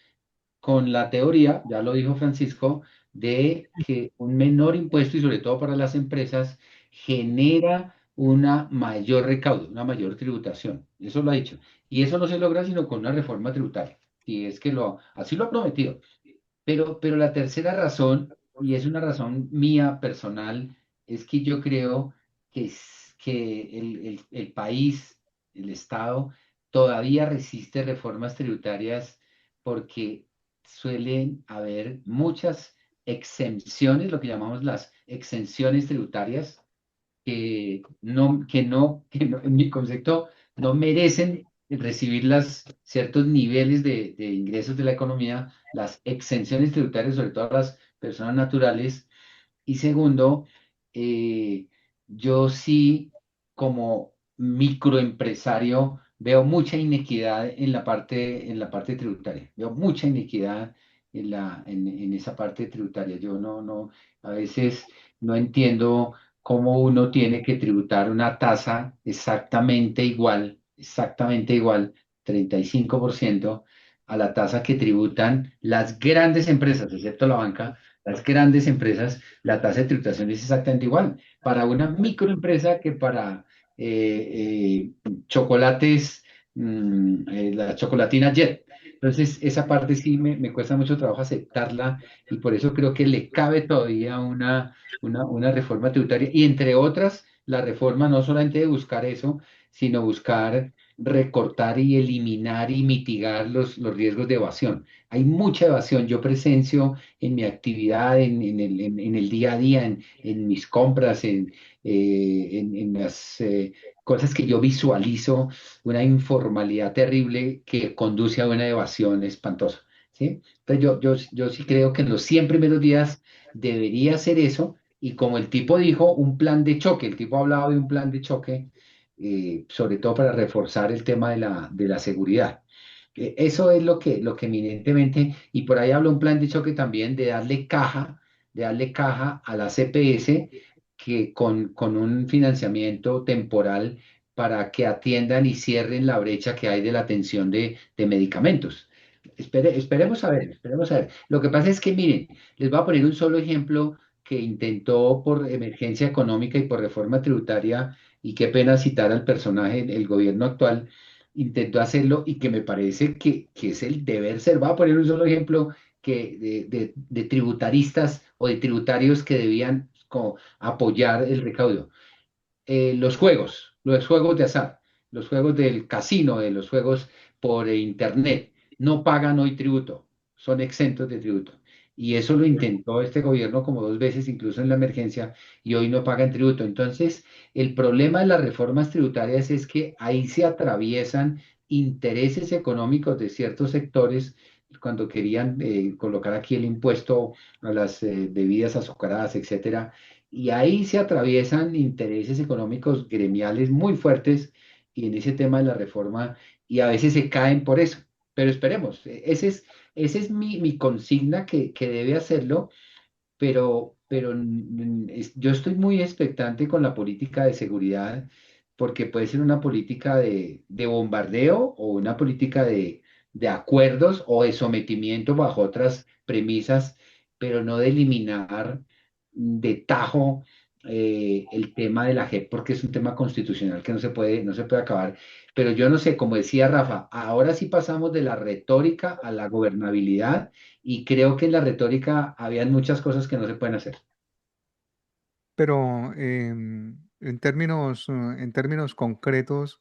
Speaker 2: con la teoría, ya lo dijo Francisco, de que un menor impuesto y sobre todo para las empresas genera una mayor recaudo, una mayor tributación. Eso lo ha dicho. Y eso no se logra sino con una reforma tributaria. Y es que así lo ha prometido. Pero la tercera razón, y es una razón mía personal, es que yo creo que el país, el Estado, todavía resiste reformas tributarias porque suelen haber muchas exenciones, lo que llamamos las exenciones tributarias, en mi concepto, no merecen recibir ciertos niveles de ingresos de la economía, las exenciones tributarias, sobre todo a las personas naturales. Y segundo, eh, yo sí, como microempresario, veo mucha inequidad en la parte tributaria. Veo mucha inequidad en esa parte tributaria. Yo a veces no entiendo cómo uno tiene que tributar una tasa exactamente igual, 35% a la tasa que tributan las grandes empresas, excepto la banca, las grandes empresas, la tasa de tributación es exactamente igual para una microempresa que para chocolates, la chocolatina Jet. Entonces, esa parte sí me cuesta mucho trabajo aceptarla y por eso creo que le cabe todavía una reforma tributaria y entre otras, la reforma no solamente de buscar eso, sino buscar recortar y eliminar y mitigar los riesgos de evasión. Hay mucha evasión. Yo presencio en mi actividad, en el día a día, en mis compras, en las cosas que yo visualizo, una informalidad terrible que conduce a una evasión espantosa. ¿Sí? Entonces yo sí creo que en los 100 primeros días debería hacer eso y como el tipo dijo, un plan de choque, el tipo hablaba de un plan de choque, sobre todo para reforzar el tema de la seguridad. Eso es lo que eminentemente, y por ahí habla un plan de choque también de darle caja a la CPS que con un financiamiento temporal para que atiendan y cierren la brecha que hay de la atención de medicamentos. Esperemos a ver. Lo que pasa es que, miren, les voy a poner un solo ejemplo que intentó por emergencia económica y por reforma tributaria, y qué pena citar al personaje, el gobierno actual intentó hacerlo y que me parece que es el deber ser. Voy a poner un solo ejemplo de tributaristas o de tributarios que debían como, apoyar el recaudo. Los juegos de azar, los juegos del casino, de los juegos por internet, no pagan hoy tributo, son exentos de tributo. Y eso lo intentó este gobierno como 2 veces, incluso en la emergencia, y hoy no pagan tributo. Entonces, el problema de las reformas tributarias es que ahí se atraviesan intereses económicos de ciertos sectores cuando querían colocar aquí el impuesto a las bebidas azucaradas, etcétera, y ahí se atraviesan intereses económicos gremiales muy fuertes y en ese tema de la reforma y a veces se caen por eso. Pero esperemos, ese es mi consigna que debe hacerlo, pero yo estoy muy expectante con la política de seguridad porque puede ser una política de bombardeo o una política de acuerdos o de sometimiento bajo otras premisas, pero no de eliminar de tajo el tema de la JEP porque es un tema constitucional que no se puede acabar. Pero yo no sé, como decía Rafa, ahora sí pasamos de la retórica a la gobernabilidad y creo que en la retórica habían muchas cosas que no se pueden hacer.
Speaker 1: Pero en términos concretos,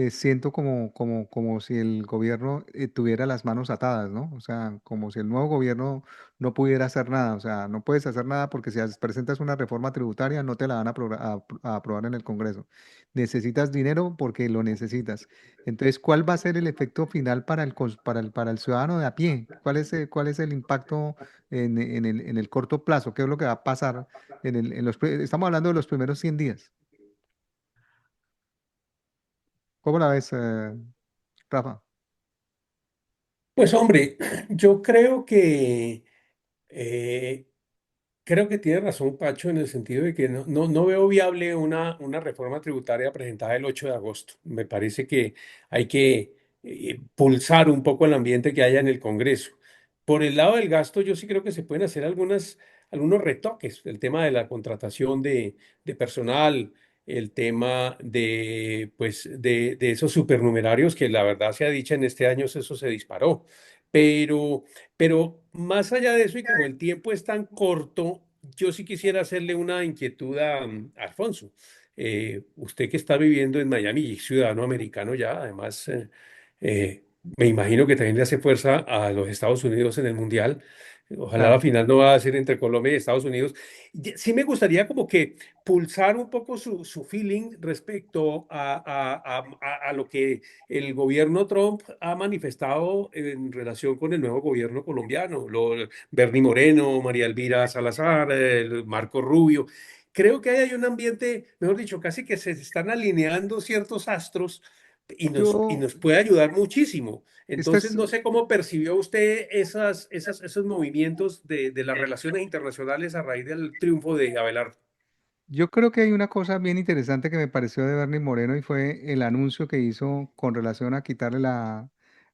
Speaker 1: siento como si el gobierno tuviera las manos atadas, ¿no? O sea, como si el nuevo gobierno no pudiera hacer nada. O sea, no puedes hacer nada porque si presentas una reforma tributaria no te la van a aprobar en el Congreso. Necesitas dinero porque lo necesitas. Entonces, ¿cuál va a ser el efecto final para para el ciudadano de a pie? Cuál es el impacto en el corto plazo? ¿Qué es lo que va a pasar? Estamos hablando de los primeros 100 días. ¿Cómo la ves, Rafa?
Speaker 4: Pues hombre, yo eh, creo que tiene razón Pacho en el sentido de que no veo viable una reforma tributaria presentada el 8 de agosto. Me parece que hay que pulsar un poco el ambiente que haya en el Congreso. Por el lado del gasto, yo sí creo que se pueden hacer algunos retoques. El tema de la contratación de personal, el tema de esos supernumerarios que la verdad se ha dicho en este año eso se disparó. Pero pero más allá de eso, y como el tiempo es tan corto, yo sí quisiera hacerle una inquietud a Alfonso. Usted que está viviendo en Miami y ciudadano americano ya, además, me imagino que también le hace fuerza a los Estados Unidos en el Mundial. Ojalá la
Speaker 1: Claro.
Speaker 4: final no va a ser entre Colombia y Estados Unidos. Sí me gustaría como que pulsar un poco su feeling respecto a lo que el gobierno Trump ha manifestado en relación con el nuevo gobierno colombiano, Bernie Moreno, María Elvira Salazar, el Marco Rubio. Creo que ahí hay un ambiente, mejor dicho, casi que se están alineando ciertos astros y
Speaker 1: Yo,
Speaker 4: nos puede ayudar muchísimo.
Speaker 1: esta
Speaker 4: Entonces,
Speaker 1: es,
Speaker 4: no sé cómo percibió usted esos movimientos de las relaciones internacionales a raíz del triunfo de Abelardo.
Speaker 1: Yo creo que hay una cosa bien interesante que me pareció de Bernie Moreno y fue el anuncio que hizo con relación a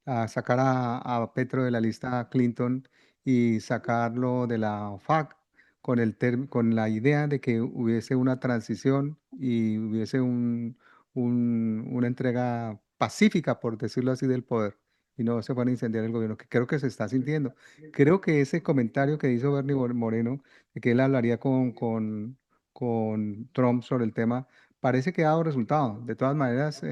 Speaker 1: a sacar a Petro de la lista Clinton y sacarlo de la OFAC con la idea de que hubiese una transición y hubiese una entrega pacífica, por decirlo así, del poder y no se van a incendiar el gobierno, que creo que se está sintiendo. Creo que ese comentario que hizo Bernie Moreno, de que él hablaría con Trump sobre el tema, parece que ha dado resultado. De todas maneras,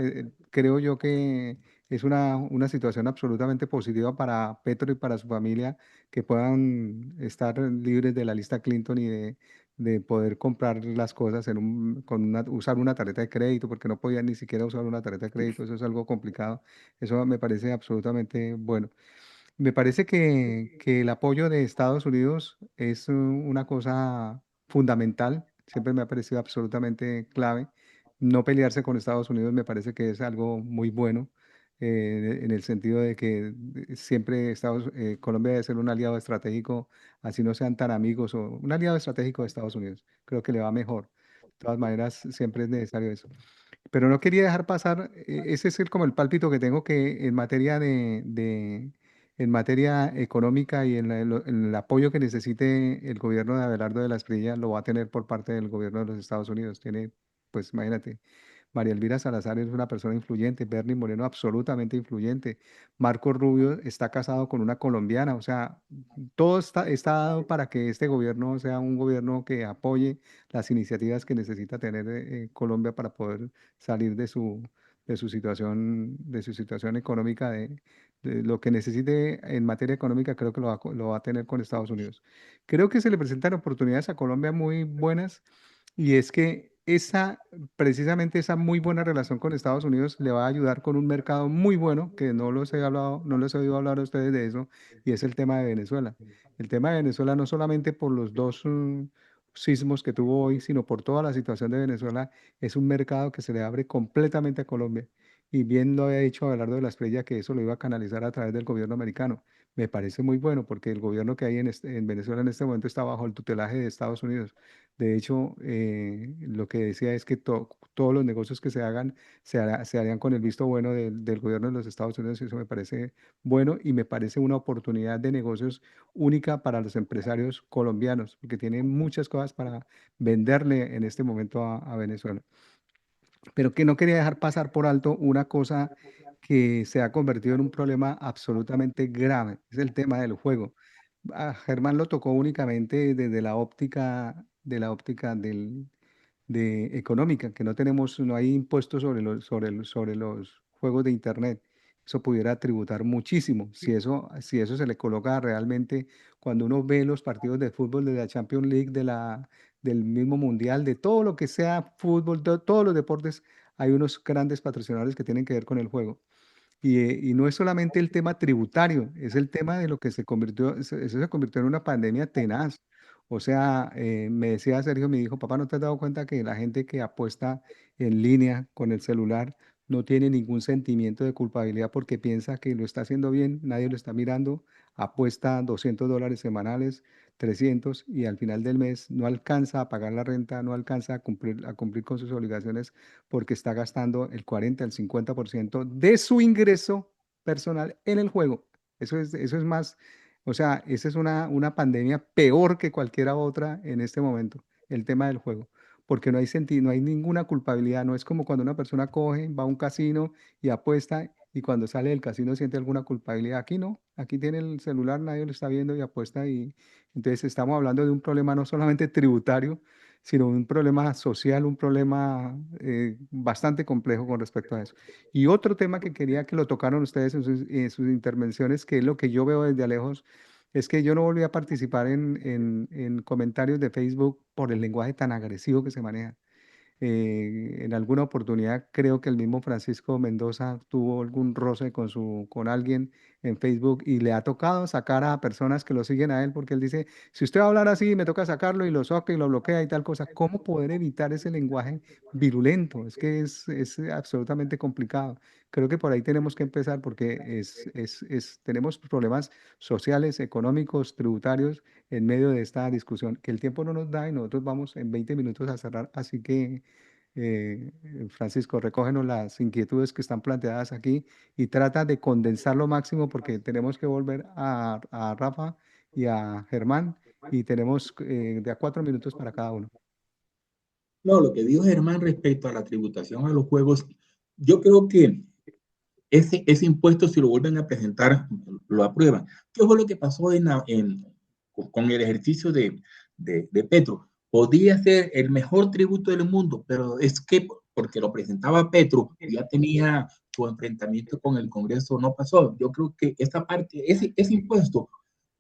Speaker 1: creo yo que es una situación absolutamente positiva para Petro y para su familia que puedan estar libres de la lista Clinton y de poder comprar las cosas usar una tarjeta de crédito, porque no podían ni siquiera usar una tarjeta de crédito, eso es algo complicado. Eso me parece absolutamente bueno. Me parece que el apoyo de Estados Unidos es una cosa fundamental, siempre me ha parecido absolutamente clave. No pelearse con Estados Unidos me parece que es algo muy bueno, en el sentido de que siempre Colombia debe ser un aliado estratégico, así no sean tan amigos, o un aliado estratégico de Estados Unidos. Creo que le va mejor. De todas maneras, siempre es necesario eso. Pero no quería dejar pasar, ese es como el pálpito que tengo que en materia en materia económica y en el apoyo que necesite el gobierno de Abelardo de la Espriella, lo va a tener por parte del gobierno de los Estados Unidos. Tiene, pues imagínate, María Elvira Salazar es una persona influyente, Bernie Moreno absolutamente influyente, Marco Rubio está casado con una colombiana, o sea, todo está dado para que este gobierno sea un gobierno que apoye las iniciativas que necesita tener Colombia para poder salir de su situación económica, de lo que necesite en materia económica, creo que lo va a tener con Estados Unidos. Creo que se le presentan oportunidades a Colombia muy buenas y es que precisamente esa muy buena relación con Estados Unidos le va a ayudar con un mercado muy bueno, que no los he oído hablar a ustedes de eso, y es el tema de Venezuela. El tema de Venezuela no solamente por los dos sismos que tuvo hoy, sino por toda la situación de Venezuela, es un mercado que se le abre completamente a Colombia. y bien lo había dicho Abelardo de la Espriella que eso lo iba a canalizar a través del gobierno americano. Me parece muy bueno porque el gobierno que hay en Venezuela en este momento está bajo el tutelaje de Estados Unidos. De hecho, lo que decía es que todos los negocios que se hagan se harían con el visto bueno del gobierno de los Estados Unidos y eso me parece bueno y me parece una oportunidad de negocios única para los empresarios colombianos porque tienen muchas cosas para venderle en este momento a Venezuela. Pero que no quería dejar pasar por alto una cosa que se ha convertido en un problema absolutamente grave, es el tema del juego. A Germán lo tocó únicamente desde la óptica de económica, que no hay impuestos sobre los juegos de Internet. Eso pudiera tributar muchísimo. Si eso se le coloca realmente, cuando uno ve los partidos de fútbol de la Champions League, del mismo Mundial, de todo lo que sea fútbol, todos los deportes, hay unos grandes patrocinadores que tienen que ver con el juego. Y no es solamente el tema tributario, es el tema de lo que eso se convirtió en una pandemia tenaz. O sea, me decía Sergio, me dijo, papá, ¿no te has dado cuenta que la gente que apuesta en línea con el celular no tiene ningún sentimiento de culpabilidad porque piensa que lo está haciendo bien, nadie lo está mirando, apuesta $200 semanales, 300 y al final del mes no alcanza a pagar la renta, no alcanza a cumplir con sus obligaciones porque está gastando el 40 al 50% de su ingreso personal en el juego. Eso es más, o sea, esa es una pandemia peor que cualquiera otra en este momento, el tema del juego, porque no hay sentido, no hay ninguna culpabilidad, no es como cuando una persona coge, va a un casino y apuesta y cuando sale del casino siente alguna culpabilidad. Aquí no, aquí tiene el celular, nadie lo está viendo y apuesta y entonces estamos hablando de un problema no solamente tributario, sino un problema social, un problema bastante complejo con respecto a eso. Y otro tema que quería que lo tocaron ustedes en sus intervenciones, que es lo que yo veo desde lejos, es que yo no volví a participar en comentarios de Facebook por el lenguaje tan agresivo que se maneja. En alguna oportunidad creo que el mismo Francisco Mendoza tuvo algún roce con alguien en Facebook y le ha tocado sacar a personas que lo siguen a él porque él dice, si usted va a hablar así, me toca sacarlo y lo saca y lo bloquea y tal cosa. ¿Cómo poder evitar ese lenguaje virulento? Es que es absolutamente complicado. Creo que por ahí tenemos que empezar porque tenemos problemas sociales, económicos, tributarios en medio de esta discusión, que el tiempo no nos da y nosotros vamos en 20 minutos a cerrar, así que Francisco, recógenos las inquietudes que están planteadas aquí y trata de condensar lo máximo porque tenemos que volver a Rafa y a Germán y tenemos de a 4 minutos para cada uno.
Speaker 3: No, lo que dijo Germán respecto a la tributación a los juegos, yo creo que ese impuesto, si lo vuelven a presentar, lo aprueban. ¿Qué fue lo que pasó con el ejercicio de Petro? Podía ser el mejor tributo del mundo, pero es que porque lo presentaba Petro, ya tenía su enfrentamiento con el Congreso, no pasó. Yo creo que esa parte, ese impuesto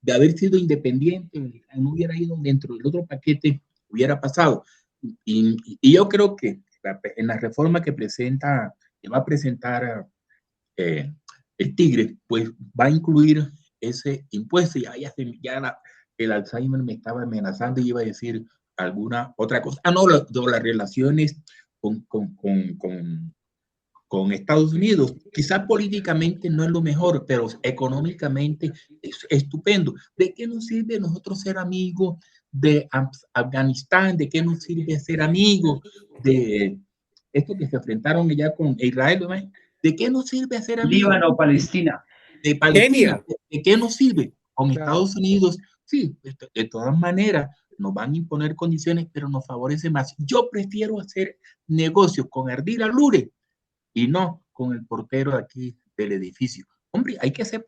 Speaker 3: de haber sido independiente, no hubiera ido dentro del otro paquete, hubiera pasado. Y yo creo que en la reforma que va a presentar eh, el Tigre, pues va a incluir ese impuesto. El Alzheimer me estaba amenazando y iba a decir alguna otra cosa. No, las relaciones con, con, con, con, con Estados Unidos. Quizás políticamente no es lo mejor, pero económicamente es estupendo. ¿De qué nos sirve nosotros ser amigos de Afganistán? ¿De qué nos sirve ser amigos de estos que se enfrentaron ya con Israel? ¿No? ¿De qué nos sirve ser amigos
Speaker 2: Líbano, Palestina.
Speaker 3: de Palestina?
Speaker 4: Kenia.
Speaker 3: ¿De qué nos sirve? Con
Speaker 1: Claro.
Speaker 3: Estados Unidos, sí, de todas maneras nos van a imponer condiciones, pero nos favorece más. Yo prefiero hacer negocios con Ardila Lure y no con el portero de aquí del edificio. Hombre, hay que hacer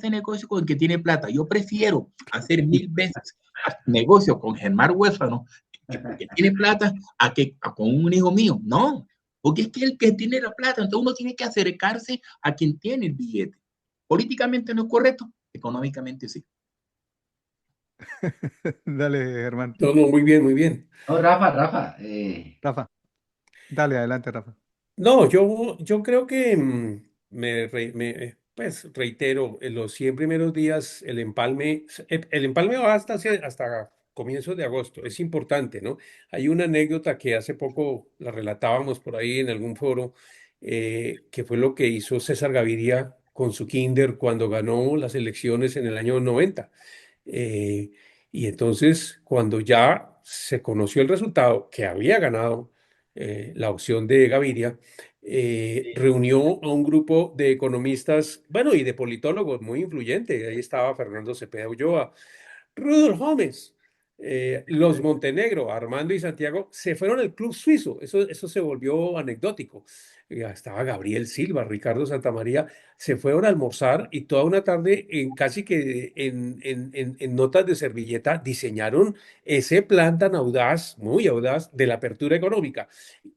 Speaker 3: negocio con el que tiene plata. Yo prefiero hacer 1000 veces negocio con Germán Huérfano, porque tiene plata, con un hijo mío. No, porque es que el que tiene la plata, entonces uno tiene que acercarse a quien tiene el billete. Políticamente no es correcto, económicamente sí.
Speaker 1: Dale, Germán.
Speaker 4: No, no, muy bien, muy bien.
Speaker 2: No, Rafa,
Speaker 1: Rafa, dale, adelante, Rafa.
Speaker 4: No, yo creo que pues reitero, en los 100 primeros días el empalme va hasta comienzos de agosto, es importante, ¿no? Hay una anécdota que hace poco la relatábamos por ahí en algún foro que fue lo que hizo César Gaviria con su Kinder cuando ganó las elecciones en el año 90. Eh, y entonces, cuando ya se conoció el resultado, que había ganado la opción de Gaviria, reunió a un grupo de economistas, bueno, y de politólogos muy influyentes. Ahí estaba Fernando Cepeda Ulloa, Rudolf Gómez, los Montenegro, Armando y Santiago se fueron al club suizo. Eso se volvió anecdótico. Estaba Gabriel Silva, Ricardo Santamaría, se fueron a almorzar y toda una tarde en casi que en notas de servilleta diseñaron ese plan tan audaz, muy audaz, de la apertura económica.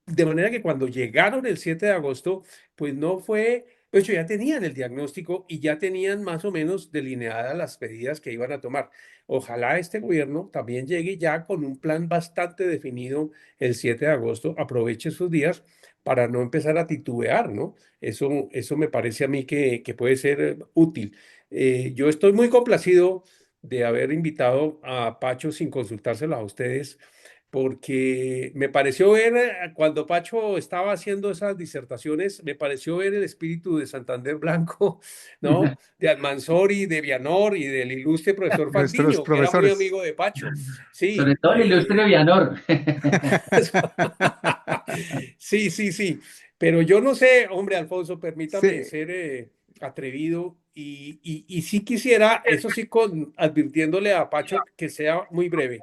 Speaker 4: De manera que cuando llegaron el 7 de agosto, pues no fue, de hecho ya tenían el diagnóstico y ya tenían más o menos delineadas las medidas que iban a tomar. Ojalá este gobierno también llegue ya con un plan bastante definido el 7 de agosto, aproveche esos días para no empezar a titubear, ¿no? Eso me parece a mí que puede ser útil. Yo estoy muy complacido de haber invitado a Pacho sin consultárselo a ustedes porque me pareció ver, cuando Pacho estaba haciendo esas disertaciones, me pareció ver el espíritu de Santander Blanco, ¿no? De Almanzori, de Vianor y del ilustre profesor
Speaker 1: Nuestros
Speaker 4: Fandiño, que era muy
Speaker 1: profesores.
Speaker 4: amigo de Pacho.
Speaker 2: Sobre
Speaker 4: Sí,
Speaker 2: todo el ilustre Vianor.
Speaker 4: sí, sí, sí. Pero yo no sé, hombre, Alfonso, permítame
Speaker 1: Sí,
Speaker 4: ser atrevido y sí quisiera, eso sí, advirtiéndole a Pacho que sea muy breve.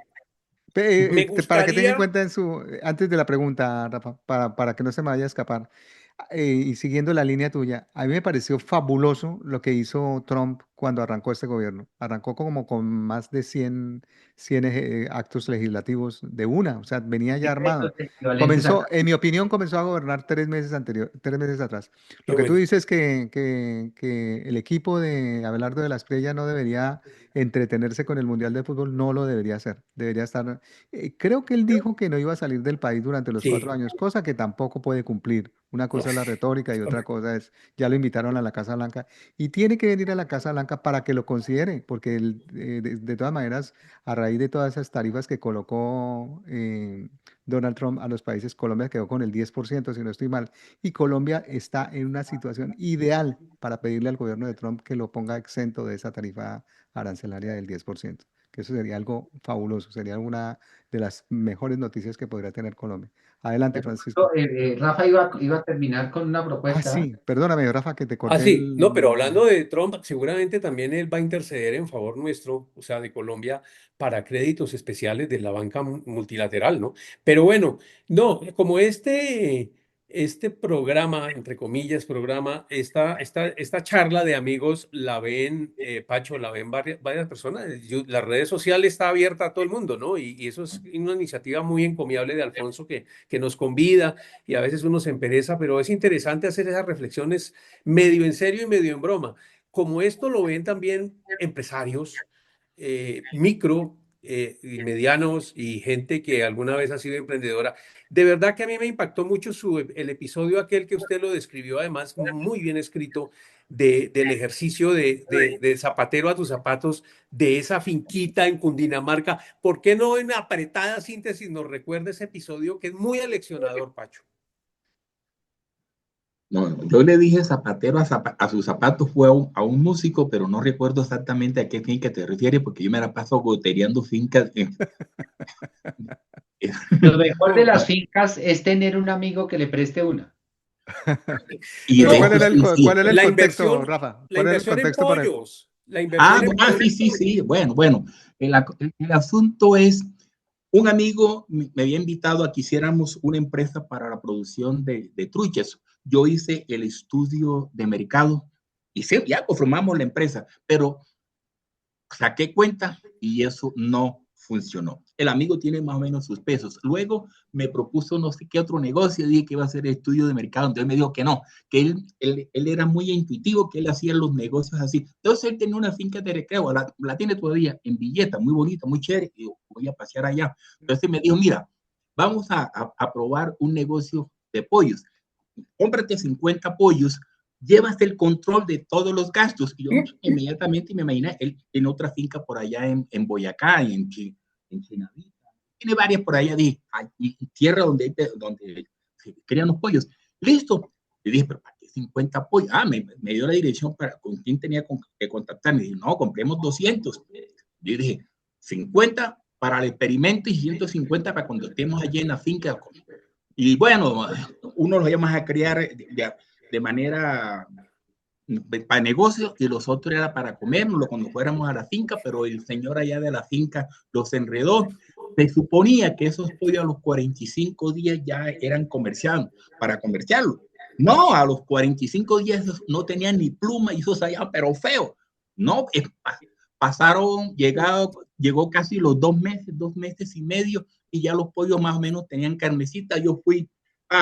Speaker 4: Me
Speaker 1: para que tenga en
Speaker 4: gustaría,
Speaker 1: cuenta antes de la pregunta, Rafa, para que no se me vaya a escapar, y siguiendo la línea tuya, a mí me pareció fabuloso lo que hizo Trump cuando arrancó este gobierno. Arrancó como con más de 100 actos legislativos de una, o sea, venía ya
Speaker 2: Decretos
Speaker 1: armado.
Speaker 2: equivalentes a...
Speaker 1: Comenzó, en mi opinión, comenzó a gobernar 3 meses atrás.
Speaker 4: qué
Speaker 1: Lo que tú
Speaker 4: bueno.
Speaker 1: dices que el equipo de Abelardo de la Espriella no debería entretenerse con el Mundial de Fútbol, no lo debería hacer. Debería estar. Creo que él dijo que no iba a salir del país durante los 4 años,
Speaker 4: Sí.
Speaker 1: cosa que tampoco puede cumplir. Una cosa es la
Speaker 4: Uf,
Speaker 1: retórica
Speaker 4: es
Speaker 1: y otra
Speaker 4: correcto.
Speaker 1: cosa es, ya lo invitaron a la Casa Blanca y tiene que venir a la Casa Blanca para que lo considere, porque de todas maneras, a raíz de todas esas tarifas que colocó Donald Trump a los países, Colombia quedó con el 10%, si no estoy mal, y Colombia está en una situación ideal para pedirle al gobierno de Trump que lo ponga exento de esa tarifa arancelaria del 10%, que eso sería algo fabuloso, sería una de las mejores noticias que podría tener Colombia. Adelante, Francisco.
Speaker 2: Rafa iba a terminar con una
Speaker 1: Ah,
Speaker 2: propuesta.
Speaker 1: sí, perdóname, Rafa, que te
Speaker 4: Ah,
Speaker 1: corté
Speaker 4: sí, no, pero
Speaker 1: el...
Speaker 4: hablando de Trump, seguramente también él va a interceder en favor nuestro, o sea, de Colombia, para créditos especiales de la banca multilateral, ¿no? Pero bueno, no, como este programa, entre comillas, programa, esta charla de amigos la ven, Pacho, la ven varias personas. La red social está abierta a todo el mundo, ¿no? Y eso es una iniciativa muy encomiable de Alfonso que nos convida y a veces uno se empereza, pero es interesante hacer esas reflexiones medio en serio y medio en broma. Como esto lo ven también empresarios, micro y medianos y gente que alguna vez ha sido emprendedora. De verdad que a mí me impactó mucho el episodio aquel que usted lo describió, además muy bien escrito, del ejercicio de zapatero a tus zapatos, de esa finquita en Cundinamarca. ¿Por qué no en apretada síntesis nos recuerda ese episodio que es muy aleccionador, Pacho?
Speaker 3: No, no, yo le dije zapatero a sus zapatos fue a un músico, pero no recuerdo exactamente a qué finca te refieres, porque yo me la paso gotereando fincas.
Speaker 2: Lo mejor de las fincas es tener un amigo que le preste una.
Speaker 3: Y
Speaker 1: Pero
Speaker 3: de
Speaker 4: No,
Speaker 3: hecho, sí,
Speaker 1: ¿cuál
Speaker 3: sí.
Speaker 1: era el contexto, Rafa?
Speaker 4: La
Speaker 1: ¿Cuál era el
Speaker 4: inversión en
Speaker 1: contexto para...
Speaker 4: pollos, la inversión en
Speaker 3: Sí,
Speaker 4: pollos.
Speaker 3: sí, sí. Bueno, bueno. El asunto es, un amigo me había invitado a que hiciéramos una empresa para la producción de truchas. Yo hice el estudio de mercado y sí, ya conformamos la empresa, pero saqué cuenta y eso no funcionó. El amigo tiene más o menos sus pesos. Luego me propuso no sé qué otro negocio, dije que iba a hacer estudio de mercado, entonces me dijo que no, que él era muy intuitivo, que él hacía los negocios así. Entonces él tenía una finca de recreo, la tiene todavía en Villeta, muy bonita, muy chévere, y yo, voy a pasear allá. Entonces me dijo, mira, vamos a probar un negocio de pollos. Cómprate 50 pollos, llevas el control de todos los gastos. Y yo inmediatamente me imaginé, él en otra finca por allá en Boyacá, en Chinavita, tiene varias por allá, de tierra donde se crían los pollos. Listo. Le dije, pero ¿para qué 50 pollos? Me dio la dirección para con quién tenía que contactar. Me dijo, no, compremos 200. Yo dije, 50 para el experimento y 150 para cuando estemos allí en la finca. Y bueno, uno los llama a criar de manera para negocio y los otros era para comérnoslo cuando fuéramos a la finca, pero el señor allá de la finca los enredó. Se suponía que esos pollos a los 45 días ya eran comerciados para comerciarlos. No, a los 45 días no tenían ni pluma y eso salía pero feo. No, pasaron, llegó casi los 2 meses y medio y ya los pollos más o menos tenían carnecita. Yo fui,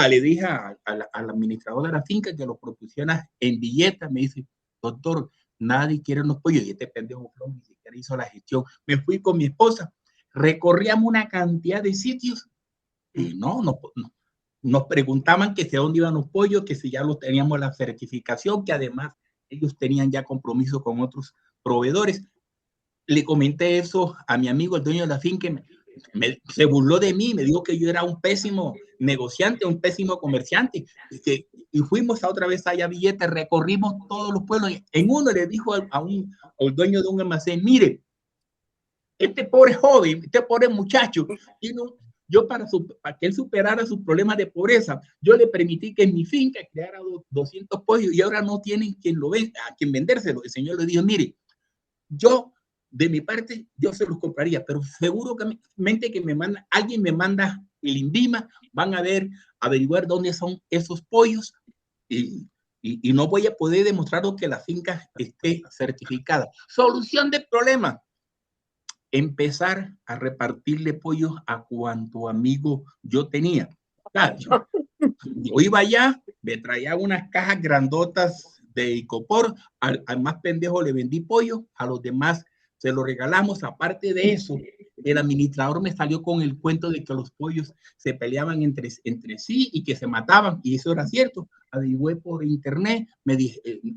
Speaker 3: le dije al administrador de la finca que lo propusiera en billeta. Me dice, doctor, nadie quiere los pollos. Y este pendejo ni siquiera hizo la gestión. Me fui con mi esposa, recorríamos una cantidad de sitios y no. Nos preguntaban que si a dónde iban los pollos, que si ya los teníamos la certificación, que además ellos tenían ya compromiso con otros proveedores. Le comenté eso a mi amigo, el dueño de la finca, se burló de mí, me dijo que yo era un pésimo negociante, un pésimo comerciante. Y fuimos a otra vez allá a Villeta, recorrimos todos los pueblos. En uno le dijo al dueño de un almacén, mire, este pobre joven, este pobre muchacho, yo para que él superara sus problemas de pobreza, yo le permití que en mi finca creara 200 pollos y ahora no tienen quien lo venda, a quien vendérselo. El señor le dijo, mire, yo de mi parte, yo se los compraría, pero seguro que alguien me manda el INVIMA, van a averiguar dónde son esos pollos y no voy a poder demostrar que la finca esté certificada. Solución del problema, empezar a repartirle pollos a cuanto amigo yo tenía. Claro, yo iba allá, me traía unas cajas grandotas de Icopor, al más pendejo le vendí pollo, a los demás se lo regalamos. Aparte de eso, el administrador me salió con el cuento de que los pollos se peleaban entre sí y que se mataban, y eso era cierto. Averigué por internet,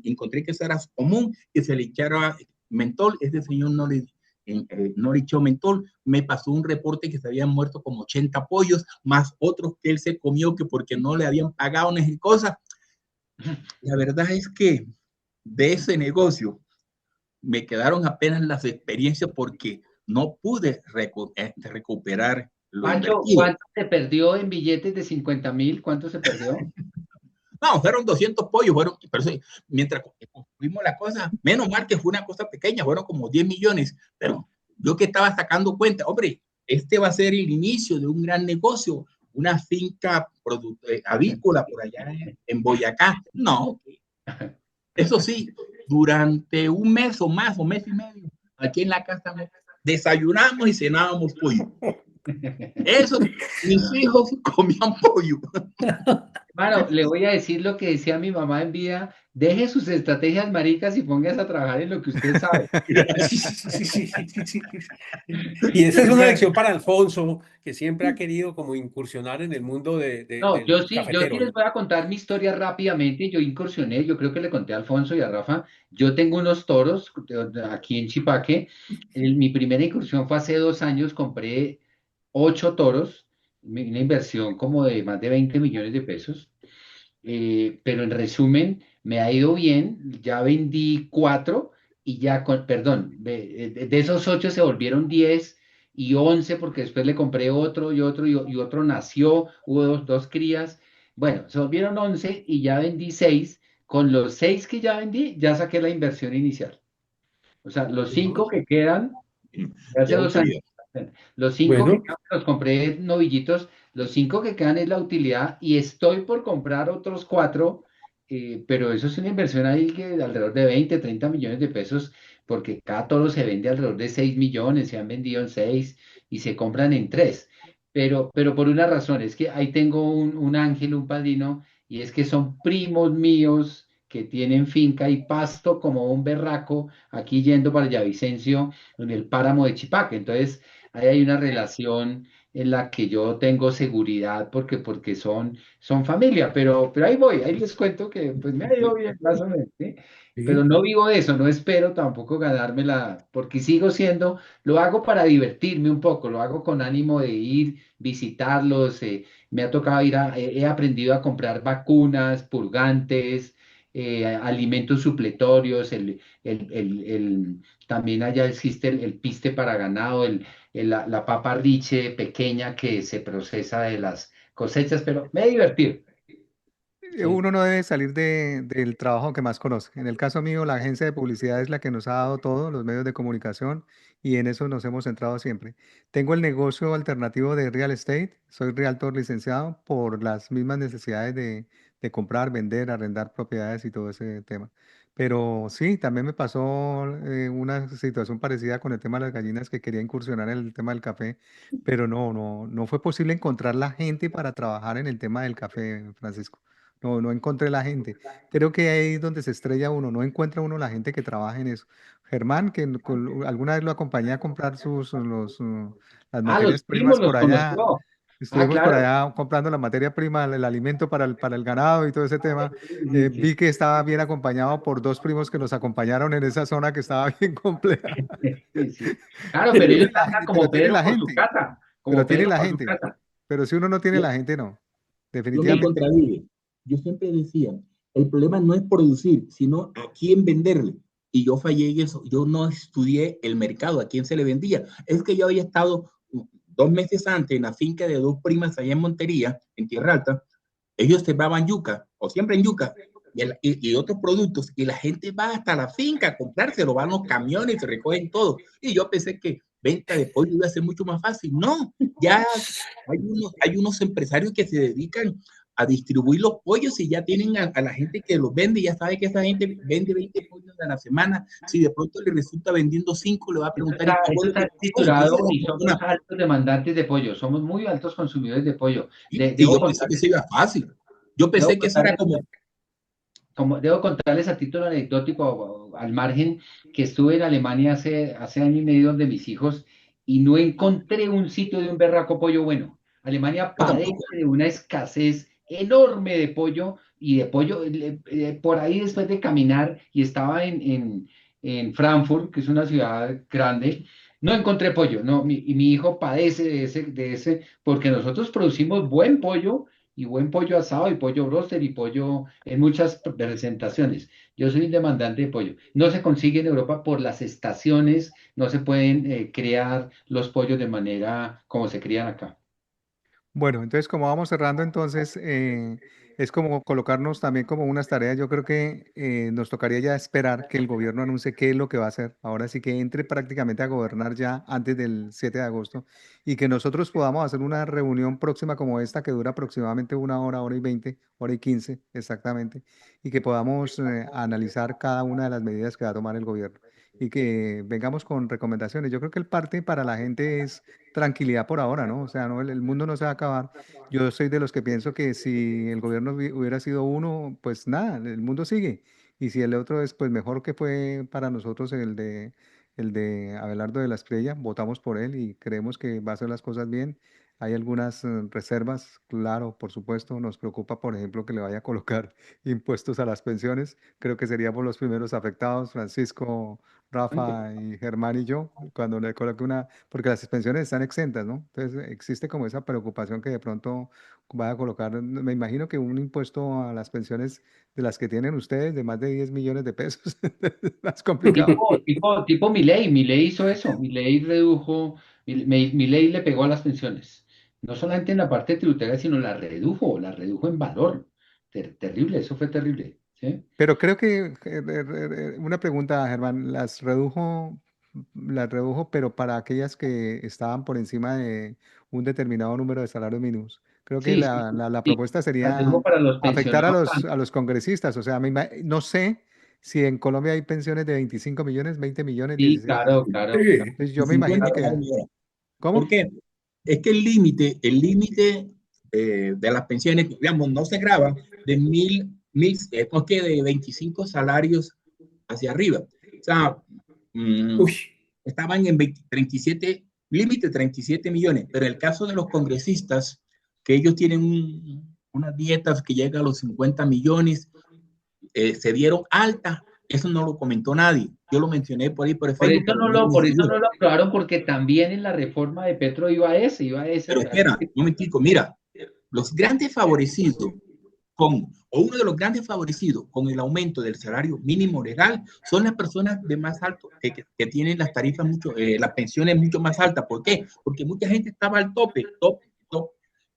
Speaker 3: encontré que eso era común, que se le echara mentol. Ese señor no le echó mentol. Me pasó un reporte que se habían muerto como 80 pollos, más otros que él se comió que porque no le habían pagado unas cosas. La verdad es que de ese negocio me quedaron apenas las experiencias porque no pude recuperar lo
Speaker 2: Pancho,
Speaker 3: invertido.
Speaker 2: ¿cuánto se perdió en billetes de 50,000? ¿Cuánto se perdió?
Speaker 3: No, fueron 200 pollos, pero mientras construimos la cosa, menos mal que fue una cosa pequeña, fueron como 10 millones, pero yo que estaba sacando cuenta, hombre, este va a ser el inicio de un gran negocio, una finca avícola por allá en Boyacá. No, eso sí, durante un mes o más, o mes y medio, aquí en la casa desayunamos y cenábamos pollo. Eso, mis hijos comían pollo.
Speaker 2: Bueno, le voy a decir lo que decía mi mamá en vida: deje sus estrategias maricas y póngase a trabajar en lo que usted sabe.
Speaker 4: Sí. Y esa es una lección para Alfonso, que siempre ha querido como incursionar en el mundo
Speaker 2: No,
Speaker 4: del
Speaker 2: yo sí
Speaker 4: cafetero,
Speaker 2: les
Speaker 4: ¿no?
Speaker 2: voy a contar mi historia rápidamente. Yo incursioné, yo creo que le conté a Alfonso y a Rafa. Yo tengo unos toros aquí en Chipaque. Mi primera incursión fue hace 2 años, compré 8 toros, una inversión como de más de 20 millones de pesos. Pero en resumen, me ha ido bien. Ya vendí 4 y ya, perdón, de esos 8 se volvieron 10 y 11 porque después le compré otro y otro nació, hubo dos crías. Bueno, se volvieron 11 y ya vendí 6. Con los 6 que ya vendí, ya saqué la inversión inicial. O sea, los 5 que quedan, de hace 2 años, los 5 que
Speaker 4: Bueno,
Speaker 2: quedan, los compré novillitos. Los 5 que quedan es la utilidad y estoy por comprar otros 4, pero eso es una inversión ahí que de alrededor de 20, 30 millones de pesos, porque cada toro se vende alrededor de 6 millones, se han vendido en 6 y se compran en 3. Pero por una razón, es que ahí tengo un ángel, un padrino, y es que son primos míos que tienen finca y pasto como un berraco aquí yendo para Villavicencio en el páramo de Chipaque. Entonces, ahí hay una relación en la que yo tengo seguridad porque son familia, pero ahí voy, ahí les cuento que pues me ha ido bien, más o menos, ¿sí? Pero
Speaker 4: Sí.
Speaker 2: no vivo de eso, no espero tampoco ganármela, porque sigo siendo, lo hago para divertirme un poco, lo hago con ánimo de ir, visitarlos, me ha tocado he aprendido a comprar vacunas, purgantes, alimentos supletorios, también allá existe el piste para ganado, la papa riche pequeña que se procesa de las cosechas, pero me he divertido. Sí.
Speaker 1: Uno no debe salir del trabajo que más conoce. En el caso mío, la agencia de publicidad es la que nos ha dado todo, los medios de comunicación, y en eso nos hemos centrado siempre. Tengo el negocio alternativo de real estate, soy realtor licenciado por las mismas necesidades de comprar, vender, arrendar propiedades y todo ese tema. Pero sí, también me pasó una situación parecida con el tema de las gallinas que quería incursionar en el tema del café, pero no fue posible encontrar la gente para trabajar en el tema del café, Francisco. No encontré la gente. Creo que ahí es donde se estrella uno, no encuentra uno la gente que trabaja en eso. Germán, alguna vez lo acompañé a comprar las
Speaker 2: Ah, los
Speaker 1: materias
Speaker 2: primos
Speaker 1: primas por
Speaker 2: los
Speaker 1: allá.
Speaker 2: conoció. Ah,
Speaker 1: Estuvimos por
Speaker 2: claro.
Speaker 1: allá comprando la materia prima, el alimento para el ganado y todo ese tema.
Speaker 2: Sí, sí,
Speaker 1: Vi que estaba bien acompañado por dos primos que nos acompañaron en esa zona que estaba bien compleja.
Speaker 2: sí, sí. Claro, pero ellos andan
Speaker 1: Pero
Speaker 2: como
Speaker 1: tiene
Speaker 2: Pedro
Speaker 1: la
Speaker 2: por su
Speaker 1: gente,
Speaker 2: casa,
Speaker 1: pero
Speaker 2: como
Speaker 1: tiene
Speaker 2: Pedro
Speaker 1: la
Speaker 2: por su
Speaker 1: gente.
Speaker 2: casa.
Speaker 1: Pero si uno no tiene la gente, no.
Speaker 3: Yo me
Speaker 1: Definitivamente.
Speaker 3: contradije. Yo siempre decía, el problema no es producir, sino a quién venderle. Y yo fallé en eso. Yo no estudié el mercado, a quién se le vendía. Es que yo había estado 2 meses antes en la finca de dos primas allá en Montería, en Tierra Alta. Ellos sembraban yuca o siembran yuca y otros productos y la gente va hasta la finca a comprárselo, van los camiones, se recogen todo. Y yo pensé que venta de pollo iba a ser mucho más fácil. No, ya hay unos empresarios que se dedican a distribuir los pollos y ya tienen a la gente que los vende, ya sabe que esa gente vende 20 pollos a la semana. Si de pronto le resulta vendiendo 5, le va a preguntar, ¿y qué fue
Speaker 2: Eso
Speaker 3: lo que
Speaker 2: está
Speaker 3: pasó? Y se
Speaker 2: estructurado
Speaker 3: va
Speaker 2: y
Speaker 3: por
Speaker 2: somos
Speaker 3: una.
Speaker 2: altos demandantes de pollo, somos muy altos consumidores de pollo.
Speaker 3: Y yo pensé que se iba fácil. Yo
Speaker 2: Debo
Speaker 3: pensé que eso era
Speaker 2: contarles
Speaker 3: como.
Speaker 2: debo contarles a título anecdótico, al margen, que estuve en Alemania hace año y medio donde mis hijos y no encontré un sitio de un berraco pollo bueno. Alemania
Speaker 3: Yo
Speaker 2: padece
Speaker 3: tampoco.
Speaker 2: de una escasez enorme de pollo y de pollo por ahí después de caminar y estaba en Frankfurt, que es una ciudad grande. No encontré pollo, no, y mi hijo padece de ese, porque nosotros producimos buen pollo y buen pollo asado y pollo broster y pollo en muchas presentaciones. Yo soy un demandante de pollo. No se consigue en Europa por las estaciones, no se pueden criar los pollos de manera como se crían acá.
Speaker 1: Bueno, entonces como vamos cerrando, entonces es como colocarnos también como unas tareas. Yo creo que nos tocaría ya esperar que el gobierno anuncie qué es lo que va a hacer. Ahora sí que entre prácticamente a gobernar ya antes del 7 de agosto y que nosotros podamos hacer una reunión próxima como esta que dura aproximadamente una hora, hora y 20, hora y 15 exactamente, y que podamos analizar cada una de las medidas que va a tomar el gobierno y que vengamos con recomendaciones. Yo creo que el parte para la gente es tranquilidad por ahora, ¿no? O sea, no, el mundo no se va a acabar. Yo soy de los que pienso que si el gobierno hubiera sido uno, pues nada, el mundo sigue. Y si el otro es, pues mejor que fue para nosotros el de Abelardo de la Espriella, votamos por él y creemos que va a hacer las cosas bien. Hay algunas reservas, claro, por supuesto, nos preocupa, por ejemplo, que le vaya a colocar impuestos a las pensiones. Creo que seríamos los primeros afectados, Francisco, Rafa y Germán y yo, cuando le coloque porque las pensiones están exentas, ¿no? Entonces existe como esa preocupación que de pronto vaya a colocar, me imagino que un impuesto a las pensiones de las que tienen ustedes de más de 10 millones de pesos, es más complicado.
Speaker 2: Tipo Milei hizo eso, Milei redujo, Milei le pegó a las pensiones, no solamente en la parte tributaria, sino la redujo en valor. Terrible, eso fue terrible, ¿sí?
Speaker 1: Pero creo que, una pregunta, Germán, las redujo, pero para aquellas que estaban por encima de un determinado número de salarios mínimos. Creo que
Speaker 2: Sí, sí,
Speaker 1: la
Speaker 2: sí,
Speaker 1: propuesta
Speaker 2: las
Speaker 1: sería
Speaker 2: redujo para los
Speaker 1: afectar a
Speaker 2: pensionados.
Speaker 1: los congresistas. O sea, no sé si en Colombia hay pensiones de 25 millones, 20 millones,
Speaker 2: Sí,
Speaker 1: 16.
Speaker 2: claro, claro.
Speaker 4: Sí.
Speaker 1: Entonces
Speaker 3: Y
Speaker 1: yo me imagino
Speaker 3: 50
Speaker 1: que.
Speaker 3: millones. ¿Por
Speaker 1: ¿Cómo?
Speaker 3: qué? Es que el límite de las pensiones, digamos, no se graba de no que de 25 salarios hacia arriba. O sea, mm,
Speaker 4: Uy,
Speaker 3: estaban en 20, 37 límite 37 millones, pero en el caso de los congresistas, que ellos tienen unas dietas que llegan a los 50 millones, se dieron alta, eso no lo comentó nadie. Yo lo mencioné por ahí por Facebook, pero nadie me
Speaker 2: Por eso
Speaker 3: siguió.
Speaker 2: no lo aprobaron, porque también en la reforma de Petro iba ese.
Speaker 3: Pero espera, un momentico, mira, los grandes favorecidos o uno de los grandes favorecidos con el aumento del salario mínimo legal son las personas de más alto, que tienen las tarifas mucho, las pensiones mucho más altas. ¿Por qué? Porque mucha gente estaba al top,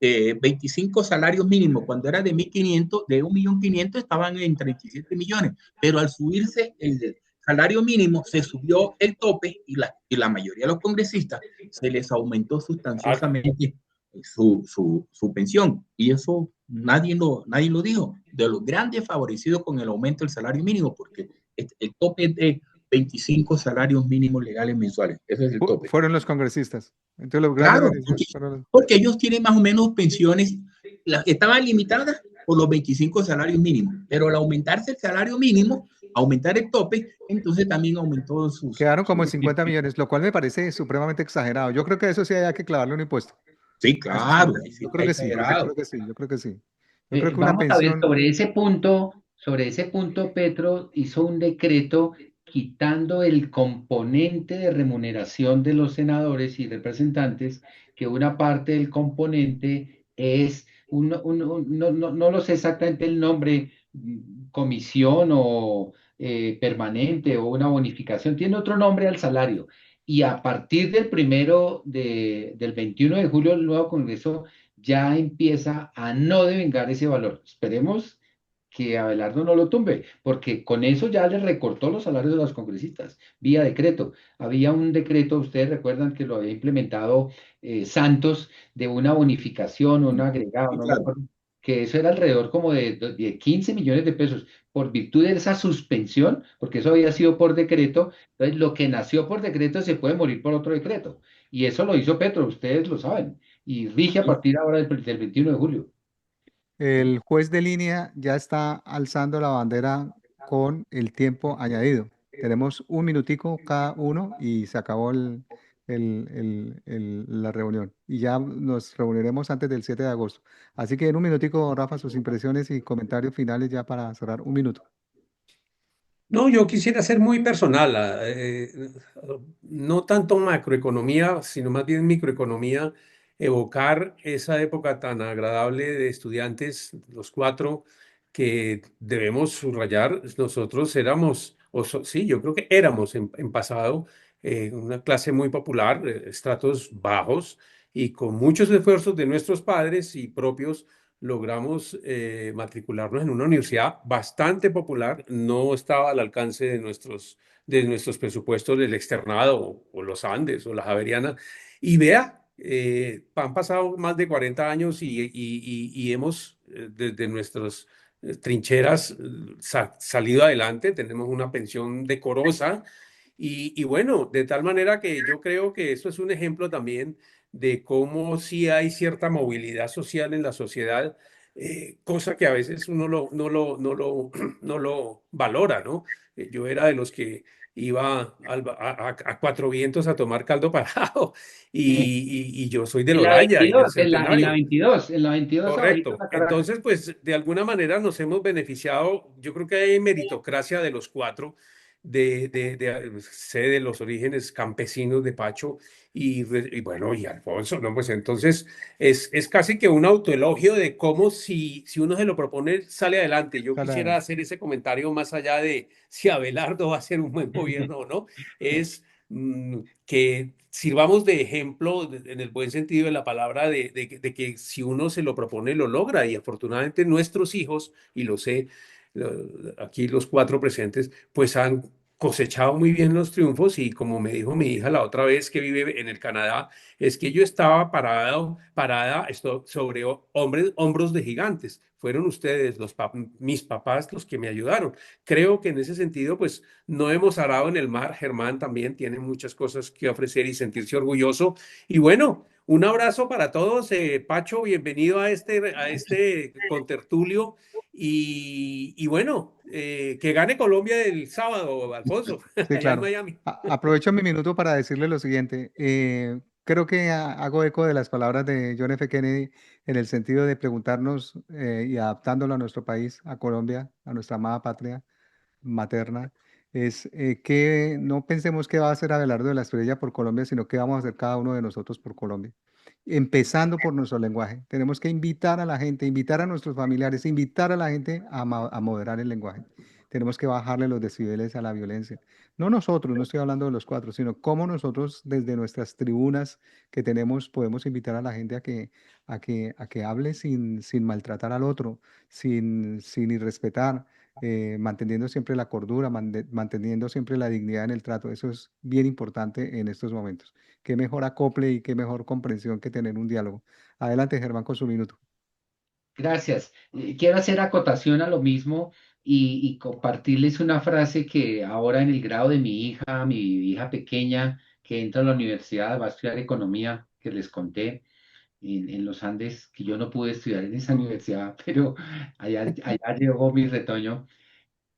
Speaker 3: 25 salarios mínimos, cuando era de 1.500, de 1.500.000 estaban en 37 millones, pero al subirse el salario mínimo se subió el tope y la mayoría de los congresistas se les aumentó sustanciosamente su pensión, y eso nadie lo dijo, de los grandes favorecidos con el aumento del salario mínimo, porque el tope es de 25 salarios mínimos legales mensuales, ese es el tope.
Speaker 1: Fueron los congresistas. Entonces los grandes
Speaker 3: Claro,
Speaker 1: beneficios
Speaker 3: porque ellos tienen más o menos pensiones, estaban limitadas por los 25 salarios mínimos, pero al aumentarse el salario mínimo, aumentar el tope, entonces también aumentó
Speaker 1: quedaron como en 50 millones, lo cual me parece supremamente exagerado. Yo creo que eso sí hay que clavarle un impuesto.
Speaker 3: Sí, claro.
Speaker 1: Yo creo que sí, yo creo que sí, yo creo que sí. Yo creo que una
Speaker 2: Vamos a ver,
Speaker 1: pensión,
Speaker 2: sobre ese punto, Petro hizo un decreto quitando el componente de remuneración de los senadores y representantes, que una parte del componente es, no lo sé exactamente el nombre, comisión o permanente o una bonificación, tiene otro nombre al salario. Y a partir del del 21 de julio, el nuevo Congreso ya empieza a no devengar ese valor. Esperemos que Abelardo no lo tumbe, porque con eso ya le recortó los salarios de los congresistas, vía decreto. Había un decreto, ustedes recuerdan que lo había implementado Santos, de una bonificación, un agregado,
Speaker 3: Sí,
Speaker 2: no me
Speaker 3: claro.
Speaker 2: acuerdo, que eso era alrededor como de 15 millones de pesos, por virtud de esa suspensión, porque eso había sido por decreto. Entonces lo que nació por decreto se puede morir por otro decreto. Y eso lo hizo Petro, ustedes lo saben, y rige a partir ahora del 21 de julio.
Speaker 1: el juez de línea ya está alzando la bandera con el tiempo añadido. Tenemos un minutico cada uno y se acabó la reunión. Y ya nos reuniremos antes del 7 de agosto. Así que en un minutico, Rafa, sus impresiones y comentarios finales ya para cerrar. Un minuto.
Speaker 4: No, yo quisiera ser muy personal, no tanto macroeconomía, sino más bien microeconomía, evocar esa época tan agradable de estudiantes, los cuatro, que debemos subrayar. Nosotros éramos, sí, yo creo que éramos en pasado una clase muy popular, estratos bajos, y con muchos esfuerzos de nuestros padres y propios logramos matricularnos en una universidad bastante popular. No estaba al alcance de nuestros presupuestos del externado o los Andes o la Javeriana. Y vea, han pasado más de 40 años y hemos, desde nuestras trincheras, salido adelante. Tenemos una pensión decorosa. Y bueno, de tal manera que yo creo que eso es un ejemplo también de cómo sí hay cierta movilidad social en la sociedad, cosa que a veces uno no lo valora, ¿no? Yo era de los que iba a Cuatro Vientos a tomar caldo parado y yo soy del
Speaker 2: En la
Speaker 4: Olaya y del
Speaker 2: 22,
Speaker 4: Centenario.
Speaker 2: en la 22 ahorita en
Speaker 4: Correcto.
Speaker 2: la Caracas.
Speaker 4: Entonces, pues de alguna manera nos hemos beneficiado. Yo creo que hay meritocracia de los cuatro. Sé de los orígenes campesinos de Pacho y bueno, y Alfonso, ¿no? Pues entonces es casi que un autoelogio de cómo si uno se lo propone, sale adelante. Yo quisiera
Speaker 1: Sala
Speaker 4: hacer ese comentario más allá de si Abelardo va a ser un buen gobierno o no. Es que sirvamos de ejemplo en el buen sentido de la palabra de que si uno se lo propone lo logra, y afortunadamente nuestros hijos, y lo sé, aquí los cuatro presentes, pues han cosechado muy bien los triunfos. Y como me dijo mi hija la otra vez, que vive en el Canadá, es que yo estaba parada sobre hombros de gigantes. Fueron ustedes, mis papás, los que me ayudaron. Creo que en ese sentido, pues no hemos arado en el mar. Germán también tiene muchas cosas que ofrecer y sentirse orgulloso. Y bueno, un abrazo para todos. Pacho, bienvenido a este contertulio. Y bueno, que gane Colombia el sábado, Alfonso,
Speaker 1: Sí,
Speaker 4: allá en
Speaker 1: claro.
Speaker 4: Miami.
Speaker 1: Aprovecho mi minuto para decirle lo siguiente. creo que hago eco de las palabras de John F. Kennedy en el sentido de preguntarnos y adaptándolo a nuestro país, a Colombia, a nuestra amada patria materna, es que no pensemos qué va a hacer Abelardo de la Espriella por Colombia, sino qué vamos a hacer cada uno de nosotros por Colombia. Empezando por nuestro lenguaje. Tenemos que invitar a la gente, invitar a nuestros familiares, invitar a la gente a moderar el lenguaje. Tenemos que bajarle los decibeles a la violencia. No nosotros, no estoy hablando de los cuatro, sino cómo nosotros desde nuestras tribunas que tenemos podemos invitar a la gente a que hable sin maltratar al otro, sin irrespetar, manteniendo siempre la cordura, manteniendo siempre la dignidad en el trato. Eso es bien importante en estos momentos. Qué mejor acople y qué mejor comprensión que tener un diálogo. Adelante, Germán, con su minuto.
Speaker 2: Gracias. Quiero hacer acotación a lo mismo y compartirles una frase que ahora en el grado de mi hija pequeña que entra a la universidad, va a estudiar economía, que les conté en los Andes, que yo no pude estudiar en esa universidad, pero allá llegó mi retoño.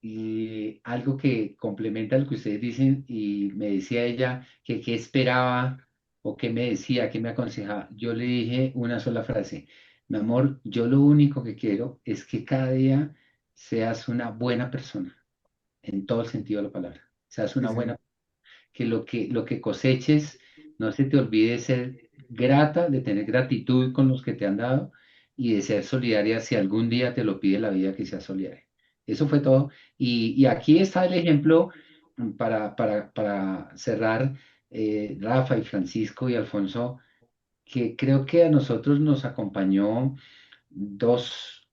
Speaker 2: Y algo que complementa lo que ustedes dicen, y me decía ella que qué esperaba o qué me decía, qué me aconsejaba. Yo le dije una sola frase: mi amor, yo lo único que quiero es que cada día seas una buena persona, en todo el sentido de la palabra. Seas
Speaker 1: Sí,
Speaker 2: una
Speaker 1: señor.
Speaker 2: buena, que lo que coseches, no se te olvide ser grata, de tener gratitud con los que te han dado y de ser solidaria si algún día te lo pide la vida, que seas solidaria. Eso fue todo. Y aquí está el ejemplo para cerrar, Rafa y Francisco y Alfonso, que creo que a nosotros nos acompañó dos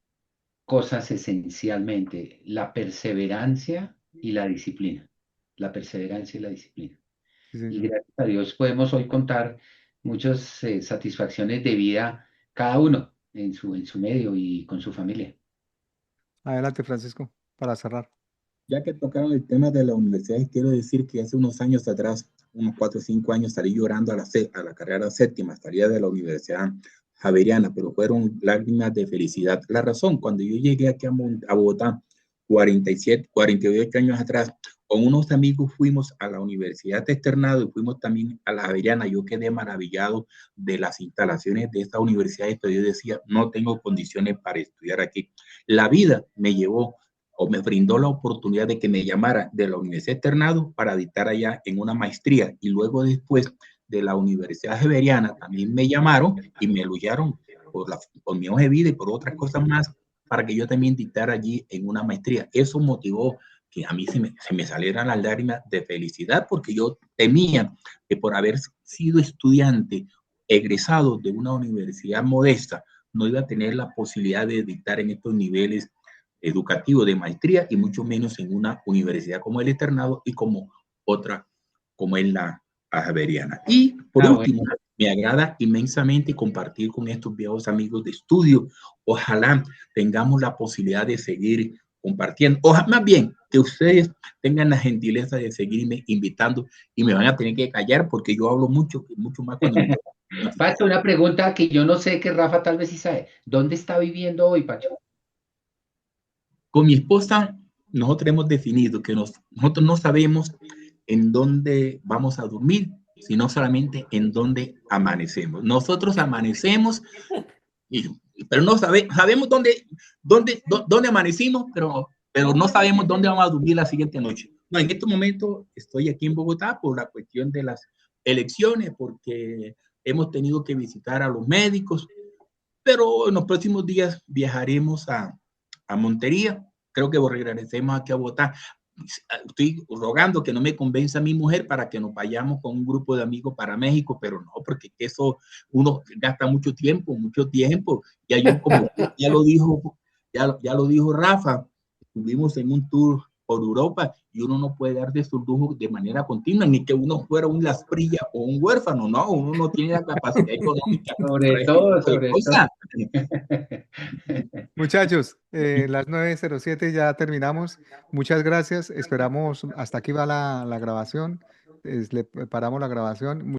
Speaker 2: cosas esencialmente: la perseverancia y la disciplina. La perseverancia y la disciplina.
Speaker 1: Sí,
Speaker 2: Y
Speaker 1: señor.
Speaker 2: gracias a Dios podemos hoy contar muchas satisfacciones de vida, cada uno en su medio y con su familia.
Speaker 1: Adelante, Francisco, para cerrar.
Speaker 3: Ya que tocaron el tema de la universidad, quiero decir que hace unos años atrás, unos 4 o 5 años, salí llorando a la carrera séptima, salía de la Universidad Javeriana, pero fueron lágrimas de felicidad. La razón, cuando yo llegué aquí a Bogotá, 47, 48 años atrás, con unos amigos fuimos a la Universidad Externado y fuimos también a la Javeriana. Yo quedé maravillado de las instalaciones de esta universidad, pero yo decía, no tengo condiciones para estudiar aquí. La vida me llevó o me brindó la oportunidad de que me llamara de la Universidad Externado para dictar allá en una maestría, y luego después de la Universidad Javeriana también me llamaron y me elogiaron por mi hoja de vida y por otras cosas más para que yo también dictara allí en una maestría. Eso motivó que a mí se me salieran las lágrimas de felicidad, porque yo temía que por haber sido estudiante egresado de una universidad modesta no iba a tener la posibilidad de dictar en estos niveles educativo de maestría, y mucho menos en una universidad como el Externado y como otra como es la Javeriana. Y por
Speaker 2: Ah, bueno.
Speaker 3: último, me agrada inmensamente compartir con estos viejos amigos de estudio. Ojalá tengamos la posibilidad de seguir compartiendo. Ojalá, más bien, que ustedes tengan la gentileza de seguirme invitando, y me van a tener que callar porque yo hablo mucho, mucho más cuando me toca.
Speaker 2: Pacho, una pregunta que yo no sé, que Rafa tal vez sí sabe. ¿Dónde está viviendo hoy, Pacho?
Speaker 3: Con mi esposa, nosotros hemos definido que nosotros no sabemos en dónde vamos a dormir, sino solamente en dónde amanecemos. Nosotros amanecemos, y, pero no sabemos dónde amanecimos, pero no sabemos dónde vamos a dormir la siguiente noche. No, en este momento estoy aquí en Bogotá por la cuestión de las elecciones, porque hemos tenido que visitar a los médicos, pero en los próximos días viajaremos a Montería. Creo que regresemos aquí a Bogotá. Estoy rogando que no me convenza a mi mujer para que nos vayamos con un grupo de amigos para México, pero no, porque eso uno gasta mucho tiempo. Ya yo, como ya lo dijo Rafa, estuvimos en un tour por Europa y uno no puede dar de sus lujos de manera continua, ni que uno fuera un lasprilla o un huérfano, no, uno no tiene la capacidad económica
Speaker 2: Sobre
Speaker 3: para ese
Speaker 2: todo,
Speaker 3: tipo de
Speaker 2: sobre todo.
Speaker 3: cosas.
Speaker 1: Muchachos, las 9:07 ya terminamos. Muchas gracias. Esperamos, hasta aquí va la grabación. Le paramos la grabación.